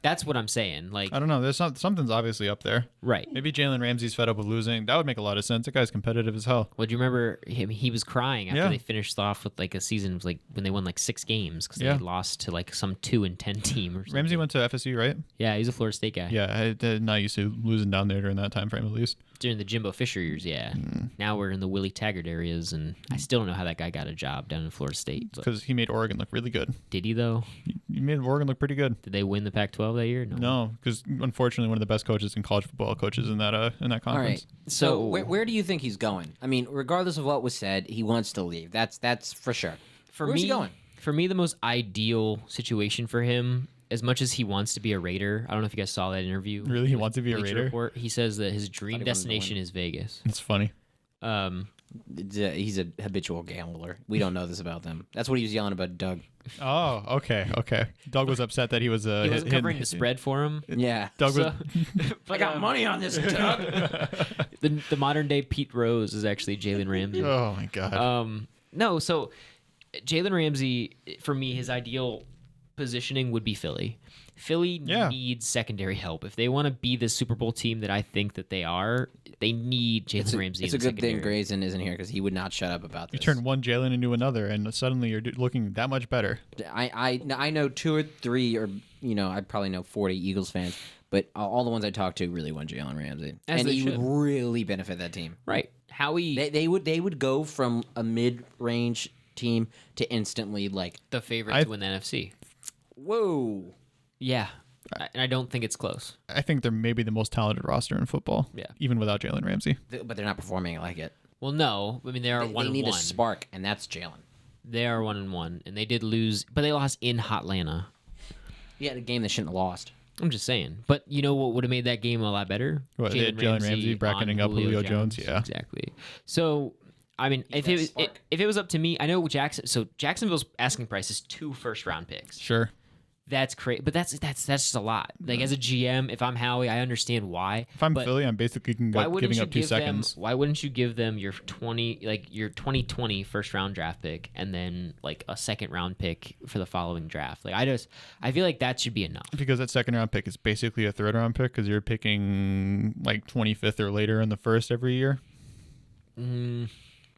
That's what I'm saying. Like, I don't know. There's something's obviously up there. right. Maybe Jalen Ramsey's fed up with losing. That would make a lot of sense. That guy's competitive as hell. Well, do you remember him? He was crying after Yeah. they finished off with like a season, like when they won like 6 games because they Yeah. had lost to like some 2-10 team or something. Ramsey went to FSU, right? Yeah, he's a Florida State guy. Yeah, I'm not used to losing down there during that time frame at least. During the Jimbo Fisher years, yeah. Mm. Now we're in the Willie Taggart areas, and I still don't know how that guy got a job down in Florida State. But Because he made Oregon look really good. did he though? He made Oregon look pretty good. Did they win the Pac-12 that year? No, because unfortunately, one of the best coaches in college football coaches in that conference. all right. So- So where do you think he's going? I mean, regardless of what was said, he wants to leave. That's for sure. For Where's me, he going? For me, the most ideal situation for him, as much as he wants to be a Raider, I don't know if you guys saw that interview. Really, he wants to be a Bleacher Raider. Report. He says that his dream he wanted to destination is Vegas. It's funny. He's a habitual gambler. We don't know this about them. That's what he was yelling about Doug. Oh, okay. Doug was upset that he was. He wasn't covering the spread for him. Yeah. Doug was. So, but, I got money on this, Doug. the modern day Pete Rose is actually Jalen Ramsey. Oh my god. No, so Jalen Ramsey, for me, his ideal positioning would be Philly. Philly Yeah. needs secondary help. If they want to be the Super Bowl team that I think that they are, they need Jalen Ramsey. It's in a the good thing secondary. Grayson isn't here because he would not shut up about You this. turn one Jalen into another, and suddenly you're looking that much better. I know 2 or 3, or I probably know 40 Eagles fans, but all the ones I talked to really want Jalen Ramsey, As and they he should. would really benefit that team. Right. Howie, They would go from a mid-range team to instantly like, the favorite I- to win the NFC. whoa. Yeah. And I don't think it's close. I think they're maybe the most talented roster in football. Yeah. Even without Jalen Ramsey. But they're not performing like it. Well, no. I mean, they are They 1-1. need a spark, and that's Jalen. They are 1-1, and they did lose, but they lost in Hotlanta. He had a game they shouldn't have lost. I'm just saying. But you know what would have made that game a lot better? What, they had Jalen Ramsey bracketing on up Julio Jones? Yeah. Exactly. So, I mean, if it was up to me, I know Jacksonville's asking price is 2 first-round picks. Sure. That's crazy, but that's just a lot. Like as a GM, if I'm Howie, I understand why. If I'm but Philly, I'm basically giving up 2 seconds. Why wouldn't you give them your 2020 first round draft pick and then like a second round pick for the following draft? Like I feel like that should be enough. Because that second round pick is basically a third round pick because you're picking like 25th or later in the first every year.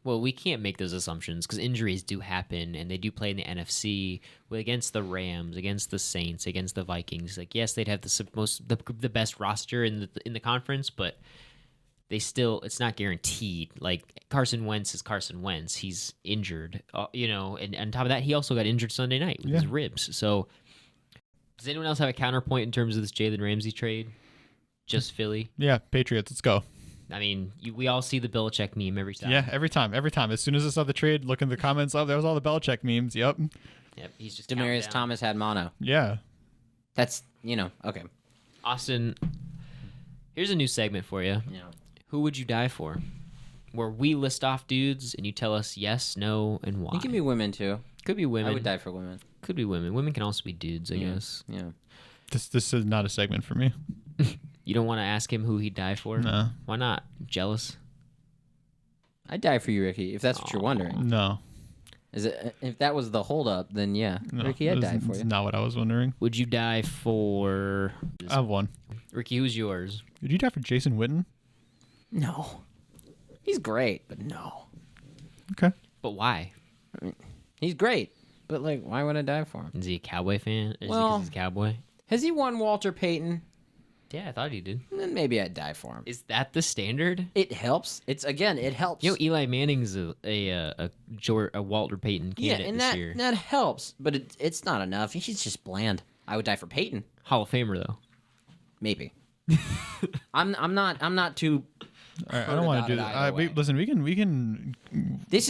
Well, we can't make those assumptions because injuries do happen, and they do play in the NFC against the Rams, against the Saints, against the Vikings. Like, yes, they'd have the best roster in the conference, but they still, it's not guaranteed. Like Carson Wentz is Carson Wentz; he's injured, and on top of that, he also got injured Sunday night with his ribs. So, does anyone else have a counterpoint in terms of this Jalen Ramsey trade? Just Philly? Yeah, Patriots, let's go. I mean, we all see the Belichick meme every time. Yeah, every time. As soon as I saw the trade, look in the comments. Oh, there was all the Belichick memes. Yep. Yep, he's just Demaryius counting down. Thomas had mono. Yeah. That's okay. Austin, here's a new segment for you. Yeah. Who would you die for? Where we list off dudes and you tell us yes, no, and why. It can be women too. Could be women. I would die for women. Could be women. Women can also be dudes, I guess. Yeah. This is not a segment for me. You don't want to ask him who he'd die for? No. Why not? Jealous? I'd die for you, Ricky, if that's what you're wondering. No. Is it if that was the holdup, then yeah. No. Ricky, I'd die for It's you. not what I was wondering. Would you die for... I have one. Ricky, who's yours? Would you die for Jason Witten? No. He's great, but no. Okay. But why? He's great, but like, why would I die for him? Is he a Cowboy fan? Is he Well- 'cause he's a Cowboy? Has he won Walter Payton? Yeah, I thought he did. Then maybe I'd die for him. Is that the standard? It helps. It helps. You know, Eli Manning's a Walter Payton yeah, candidate and this year. that helps, but it's not enough. He's just bland. I would die for Peyton. Hall of Famer though. Maybe. I'm not too. All right, I don't want to do that. Listen, we can. This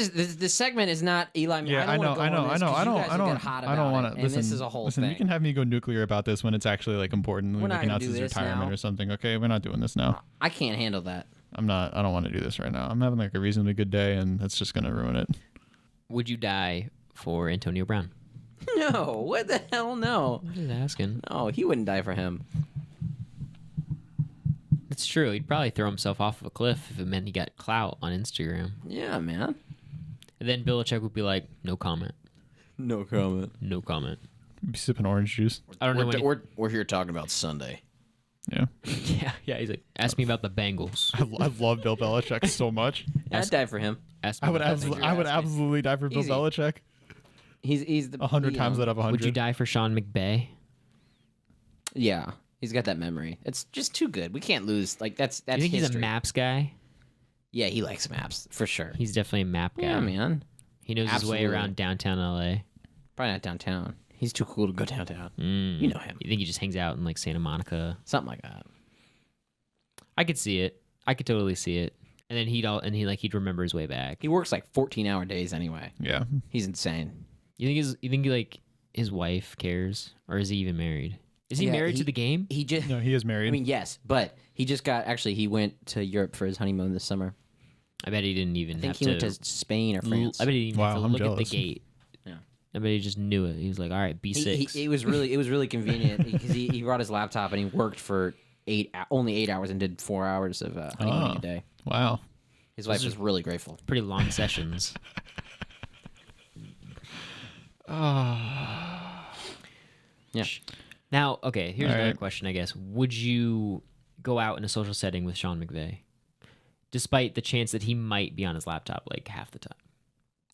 segment is not Eli. Yeah, I know. I don't want to. Listen, this is a whole listen, thing. you can have me go nuclear about this when it's actually like important. We're Like not gonna do announce his this retirement now. or something. Okay, we're not doing this now. I can't handle that. I don't want to do this right now. I'm having like a reasonably good day, and that's just gonna ruin it. Would you die for Antonio Brown? No, what the hell? No. I'm just asking. No, he wouldn't die for him. It's true. He'd probably throw himself off of a cliff if it meant he got clout on Instagram. Yeah, man. And then Belichick would be like, "No comment. No comment. No comment." Be sipping orange juice. I don't know. We're here talking about Sunday. Yeah. Yeah. He's like, "Ask me about the Bengals." I love Bill Belichick so much. I'd die for him. Ask me I would about the Bengals. absolutely die for Bill Easy. Belichick. He's the 100 times out of 100. Would you die for Sean McVay? Yeah, he's got that memory. It's just too good. We can't lose. Like that's Do you think history. he's a maps guy? Yeah, he likes maps for sure. He's definitely a map guy. Yeah, man. He knows Absolutely. his way around downtown LA. Probably not downtown. He's too cool to go downtown. Mm. You know him. You think he just hangs out in like Santa Monica? Something like that. I could see it. I could totally see it. And then he'd remember his way back. He works like 14-hour days anyway. Yeah. He's insane. You think like his wife cares, or is he even married? Is he married to the game? He just. No, he is married. I mean, yes, but he just got. Actually, he went to Europe for his honeymoon this summer. I bet he didn't even. I think have he to, went to Spain or France. I bet he didn't even have to I'm look at the jealous. gate. Yeah. I bet he just knew it. He was like, "All right, B6." It was really convenient because he brought his laptop and he worked for only 8 hours and did 4 hours of honeymooning a day. Wow. His wife was really grateful. Pretty long sessions. Yeah. Now, okay, here's All another right. question, I guess. Would you go out in a social setting with Sean McVay, despite the chance that he might be on his laptop like half the time?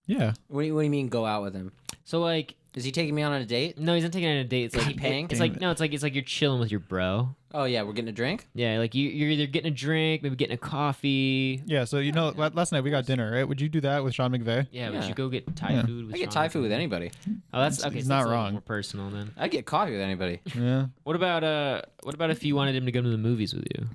Yeah. What do you mean go out with him? So like, Is he taking me on a date? no, he's not taking it on a date. It's Is like he paying? It's like no, it's like you're chilling with your bro. Oh yeah, we're getting a drink. Yeah, like you're either getting a drink, maybe getting a coffee. Yeah. So last night we got dinner, right? Would you do that with Sean McVay? Yeah, would Yeah. you go get Thai Yeah. food with I get Sean Thai McVay? food with anybody. Oh, that's okay. He's so not that's a little wrong. more personal then. I get coffee with anybody. Yeah. What about if you wanted him to go to the movies with you?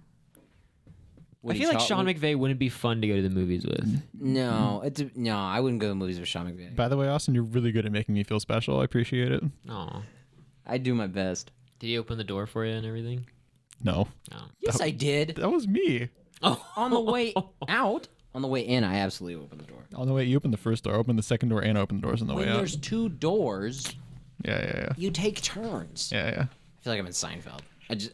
I feel like Sean McVay wouldn't be fun to go to the movies with. No, I wouldn't go to the movies with Sean McVay. By the way, Austin, you're really good at making me feel special. I appreciate it. Oh, I do my best. did he open the door for you and everything? No, Oh. Yes, I did. that was me. Oh, On the way out, on the way in, I absolutely opened the door. On the way, you opened the first door, opened the second door, and opened the doors on the When way out. there's two doors, Yeah. you take turns. Yeah. I feel like I'm in Seinfeld. I just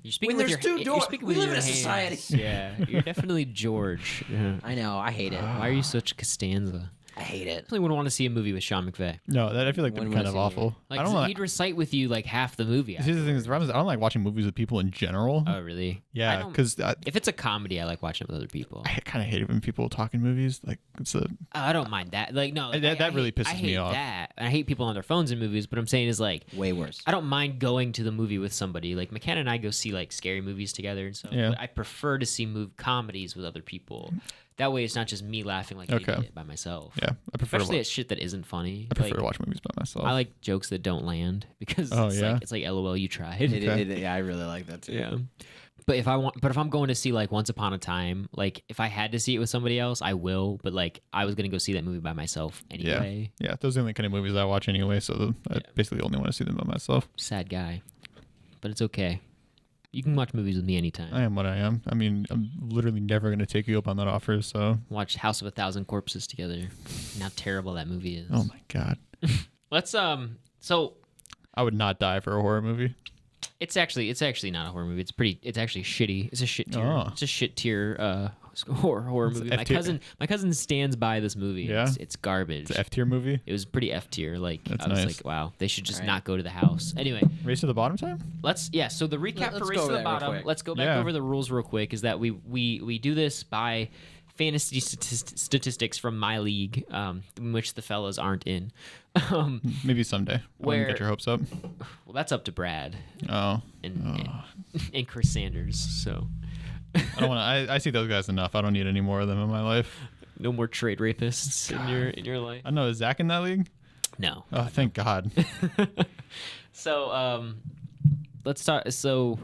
You're speaking When with there's your, two you're doors, speaking we with live your in a hands. society. Yeah, you're definitely George. Yeah. I know, I hate it. Why are you such Costanza? I hate it. definitely wouldn't want to see a movie with Sean McVay. No, that I feel like that'd When be kind was of it? awful. Like I don't like. he'd recite with you like half the movie. Here's the thing: is the problem is I don't like watching movies with people in general. Oh, really? I Yeah, don't- because if it's a comedy, I like watching it with other people. I kind of hate it when people talk in movies. Like it's a I don't mind that. Like no, like, That really pisses I me hate off. That. And I hate people on their phones in movies. But I'm saying is like Way worse. I don't mind going to the movie with somebody. Like McKenna and I go see like scary movies together and stuff. Yeah. But I prefer to see comedies with other people. That way, it's not just me laughing like an Okay. idiot by myself. yeah. I prefer Especially to at shit that isn't funny. I prefer Like, to watch movies by myself. I like jokes that don't land because Oh, it's yeah? like it's like LOL, you tried. Yeah, I really like that too. Yeah. But if I'm going to see like Once Upon a Time, like if I had to see it with somebody else, I will. But like I was gonna go see that movie by myself anyway. Yeah, those are the only kind of movies I watch anyway. So I basically only want to see them by myself. Sad guy, but it's okay. You can watch movies with me anytime. I am what I am. I mean, I'm literally never going to take you up on that offer. So, Watch House of a Thousand Corpses together. And how terrible that movie is. oh my god, Let's So I would not die for a horror movie. it's actually not a horror movie. It's actually shitty. It's a shit tier. Oh. It's a shit tier horror movie. F tier. My cousin stands by this movie. Yeah? It's garbage. It's an F tier movie. It was pretty F tier. Like That's I was nice. like, wow, they should just Right. not go to the house. Anyway, Race to the Bottom time. so the recap Let's for go Race to over the that real Bottom. quick. Let's go back Yeah. over the rules real quick. Is that we do this by fantasy statistics from my league, in which the fellas aren't in. Maybe someday. I Where- wouldn't get your hopes up. Well, that's up to Brad Oh, and Chris Sanders. So I don't want to. I see those guys enough. I don't need any more of them in my life. no more trade rapists in your life. I know. Is Zach in that league? No. Oh, thank God. So let's start. So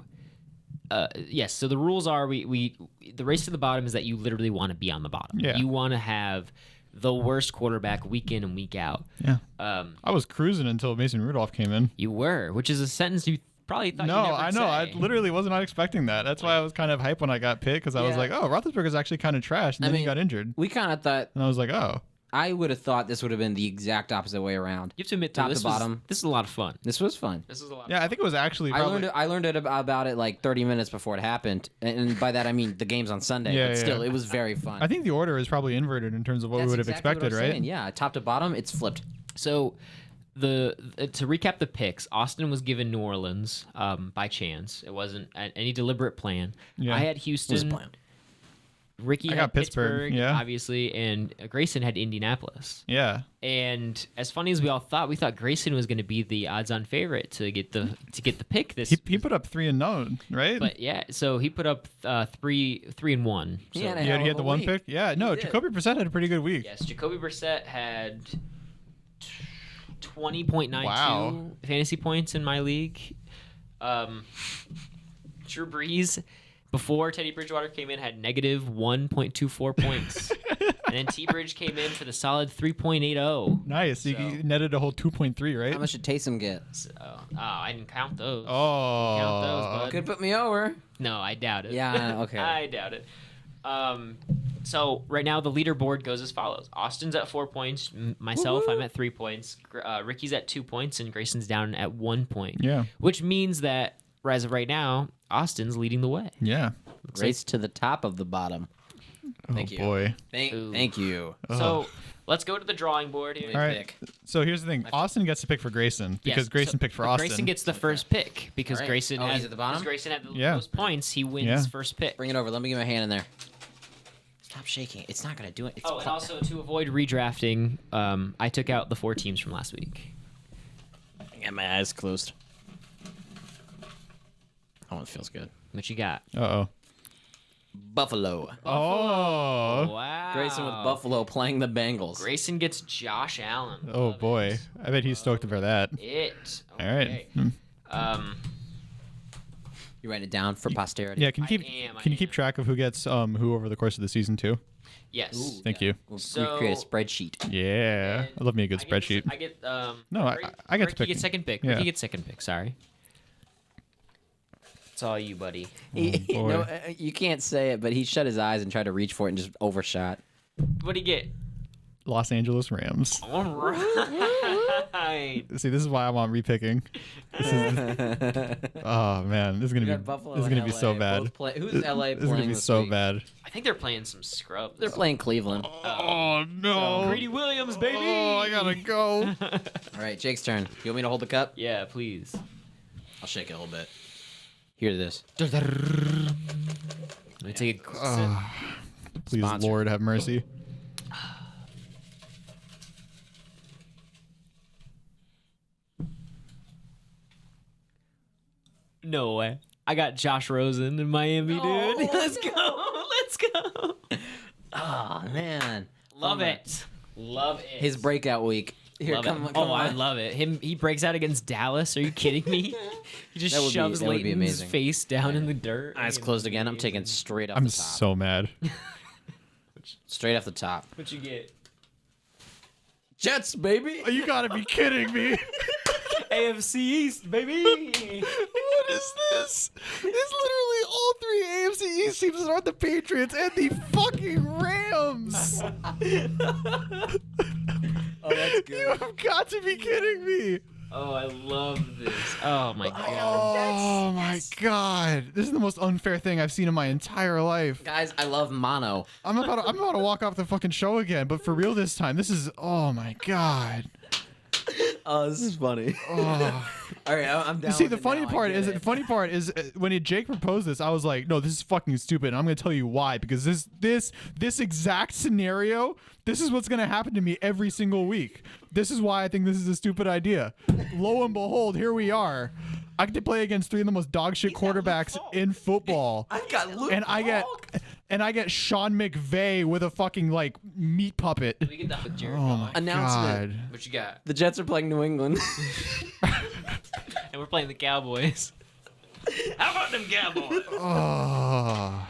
yes. So the rules are we the race to the bottom is that you literally want to be on the bottom. Yeah. You want to have the worst quarterback week in and week out. Yeah. I was cruising until Mason Rudolph came in. You were, which is a sentence you probably thought. No, you'd never I know. say. I literally was not expecting that. That's why I was kind of hyped when I got picked because I was like, oh, Roethlisberger's actually kind of trash, and then he got injured. We kind of thought. And I was like, oh. I would have thought this would have been the exact opposite way around. You have to admit, top to bottom. This is a lot of fun. This was fun. This is a lot. Yeah, I think it was actually. I learned it about it like 30 minutes before it happened, and by that I mean the game's on Sunday. Yeah, but still, yeah. it was very fun. I think the order is probably inverted in terms of what we would have expected, right? Saying. Yeah, top to bottom, it's flipped. So, to recap the picks, Austin was given New Orleans by chance. It wasn't any deliberate plan. Yeah. I had Houston. Ricky I had got Pittsburgh, yeah. obviously, and Grayson had Indianapolis. Yeah. And as funny as we thought Grayson was going to be the odds-on favorite to get the pick this. He put up 3-0, right? But yeah, so he put up 3-1. So, He he had the one week. pick. Yeah, no, Jacoby Brissett had a pretty good week. yes, Jacoby Brissett had 20.92 Wow. fantasy points in my league. Drew Brees, before Teddy Bridgewater came in, had negative 1.24 points. And then T-Bridge came in for the solid 3.80. Nice. You netted a whole 2.3, right? How much did Taysom get? So, I didn't count those. Oh. Count those, bud. Could put me over. No, I doubt it. Yeah, okay. I doubt it. So right now the leaderboard goes as follows: Austin's at 4 points, myself I'm at 3 points, Ricky's at 2 points, and Grayson's down at 1 point. Yeah. Which means that as of right now, Austin's leading the way. Yeah. Race to the top of the bottom. Thank you. Boy. Thank you. So let's go to the drawing board here. All right. So here's the thing: Austin gets to pick for Grayson because Yes, Grayson picked for Austin. Grayson gets the first pick because All right. Grayson Oh, has he's at the bottom? because Grayson had the Yeah. most points. He wins Yeah. first pick. Bring it over. Let me get my hand in there. Stop shaking. It's not going to do it. It's And also to avoid redrafting, I took out the 4 teams from last week. I got my eyes closed. Oh, it feels good. What you got? Uh-oh. Buffalo. Oh. Wow. Grayson with Buffalo playing the Bengals. Grayson gets Josh Allen. Oh, Love boy. I bet he's stoked for that. It. All right. Okay. You write it down for posterity. Yeah, can you I keep am. track of who gets who over the course of the season too? Yes. Thank you. We So- create a spreadsheet. Yeah. I love me a good I get spreadsheet. I get No, I get to Ricky pick. gets second pick. Yeah. Ricky gets second pick. Sorry. It's all you, buddy. boy. No, you can't say it, but he shut his eyes and tried to reach for it and just overshot. What'd he get? Los Angeles Rams. All right. See, this is why I want repicking. Oh man, this is gonna We be got Buffalo this is and gonna be so LA bad. both play- Who's LA This is gonna playing be this so week? bad. I think they're playing some scrubs. They're playing Cleveland. Oh no, Greedy Williams, baby. Oh, I gotta go. All right, Jake's turn. You want me to hold the cup? Yeah, please. I'll shake it a little bit. Hear this. Let me take a sip. Please, Sponsored. Lord, have mercy. No way. I got Josh Rosen in Miami, dude. Let's go. Let's go. Oh man, Love it. Love it. his breakout week. Here, Love come it. on. I love it. He breaks out against Dallas. Are you kidding me? He just That would be- shoves that would be Leighton's amazing. face down in the dirt. Eyes closed again. I'm taking straight off I'm the top. so mad. Straight off the top. What you get? Jets, baby. You gotta be kidding me. AFC East, baby. What is this? It's literally all 3 AFC East teams are the Patriots and the fucking Rams. Oh, that's You have got to be kidding me. Oh, I love this. Oh my god. Oh my god. This is the most unfair thing I've seen in my entire life. Guys, I love mono. I'm about to walk off the fucking show again, but for real this time. This is oh my god. Oh, this is funny. Oh. All right, I'm down. See, with the it funny now. I part get is it. when Jake proposed this, I was like, no, this is fucking stupid. And I'm gonna tell you why, because this exact scenario, this is what's gonna happen to me every single week. This is why I think this is a stupid idea. Lo and behold, here we are. I get to play against 3 of the most dog shit quarterbacks in football. I've got Luke and I get Falk. and I get Sean McVay with a fucking like meat puppet. We get that with Jared Oh Goff. my Announcement. God. What you got? The Jets are playing New England. And we're playing the Cowboys. How about them Cowboys? Oh.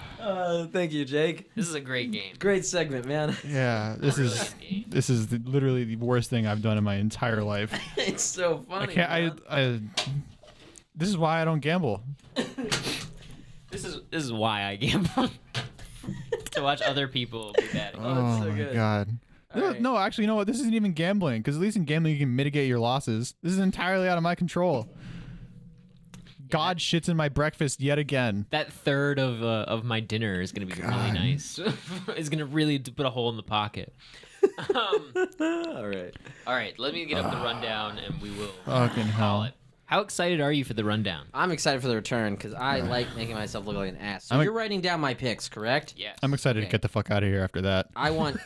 Thank you, Jake. This is a great game. Great segment, man. Yeah, this is literally the worst thing I've done in my entire life. It's so funny. This is why I don't gamble. This is why I gamble. To watch other people be bad. Oh, it's so my good. God. Right. No, actually, you know what? This isn't even gambling, because at least in gambling you can mitigate your losses. This is entirely out of my control. God shits in my breakfast yet again. That third of my dinner is gonna be really nice. It's gonna really put a hole in the pocket. All right. Let me get up the rundown, and we will Fucking call hell. it. How excited are you for the rundown? I'm excited for the return because I like making myself look like an ass. So you're writing down my picks, correct? Yes. I'm excited to Okay. get the fuck out of here after that. I want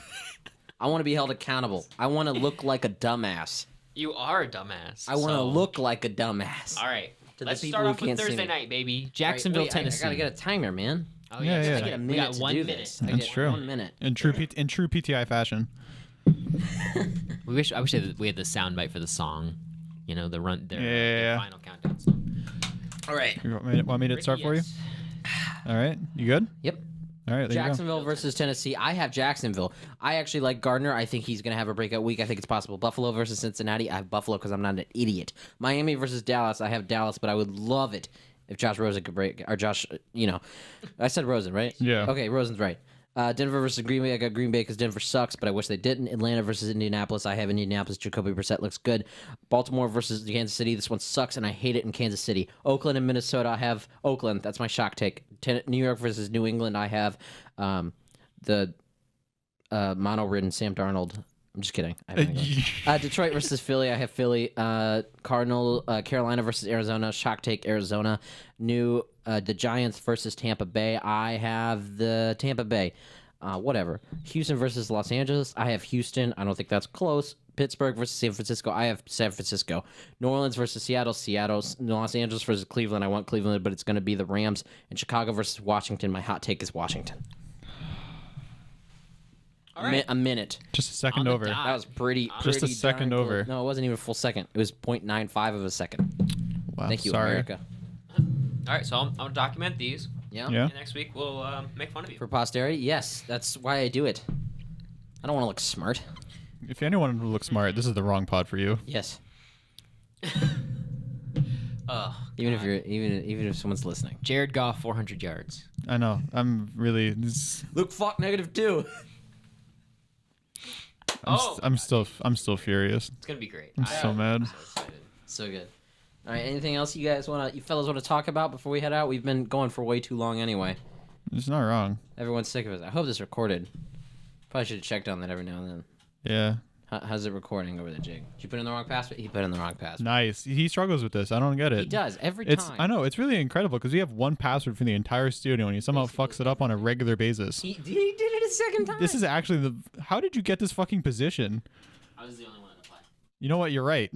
to be held accountable. I want to look like a dumbass. You are a dumbass. I want to so- look like a dumbass. All right. To the Let's people start who off with can't see Thursday me. night, baby. Wait, Jacksonville, I Tennessee. gotta get a timer, man. Oh Yeah, yes. yeah. I get a We minute got to 1 do minute. this. I That's get true. 1 minute. In true PTI fashion. I wish we had the soundbite for the song. You know, their Yeah. final countdown song. All right. You want me to start for you? Yes. All right. You good? Yep. All right. There you go. Jacksonville versus Tennessee. I have Jacksonville. I actually like Gardner. I think he's going to have a breakout week. I think it's possible. Buffalo versus Cincinnati. I have Buffalo because I'm not an idiot. Miami versus Dallas. I have Dallas, but I would love it if Josh Rosen could break. Or Josh, I said Rosen, right? Yeah. Okay, Rosen's right. Denver versus Green Bay. I got Green Bay because Denver sucks, but I wish they didn't. Atlanta versus Indianapolis. I have Indianapolis. Jacoby Brissett looks good. Baltimore versus Kansas City. This one sucks, and I hate it in Kansas City. Oakland and Minnesota. I have Oakland. That's my shock take. New York versus New England. I have the mono-ridden Sam Darnold. I'm just kidding. I have England. Detroit versus Philly. I have Philly. Carolina versus Arizona. Shock take Arizona. The Giants versus Tampa Bay. I have the Tampa Bay. Whatever. Houston versus Los Angeles. I have Houston. I don't think that's close. Pittsburgh versus San Francisco. I have San Francisco. New Orleans versus Seattle. Seattle. Los Angeles versus Cleveland. I want Cleveland, but it's going to be the Rams. And Chicago versus Washington. My hot take is Washington. All right. A minute. Just a second On the over. dot. That was pretty. Just a pretty second darn over. close. No, it wasn't even a full second. It was 0.95 of a second. Wow. Thank you, Sorry. America. All right, so I'm gonna document these. Yeah. Yeah. And next week we'll make fun of you. For posterity, yes, that's why I do it. I don't want to look smart. If anyone looks smart, this is the wrong pod for you. Yes. Oh, Even if someone's listening. Jared Goff 400 yards. I know. I'm really. Luke Falk -2. I'm still furious. It's gonna be great. I'm so mad. So excited. So good. All right. Anything else you fellas want to talk about before we head out? We've been going for way too long anyway. It's not wrong. Everyone's sick of us. I hope this is recorded. Probably should have checked on that every now and then. Yeah. How's it recording over the jig? Did you put in the wrong password? He put in the wrong password. Nice. He struggles with this. I don't get it. He does every It's. time. I know. It's really incredible because we have one password for the entire studio, and he somehow fucks it up on a regular basis. He did it a second time. This is actually the. How did you get this fucking position? I was the only one to play. You know what? You're right.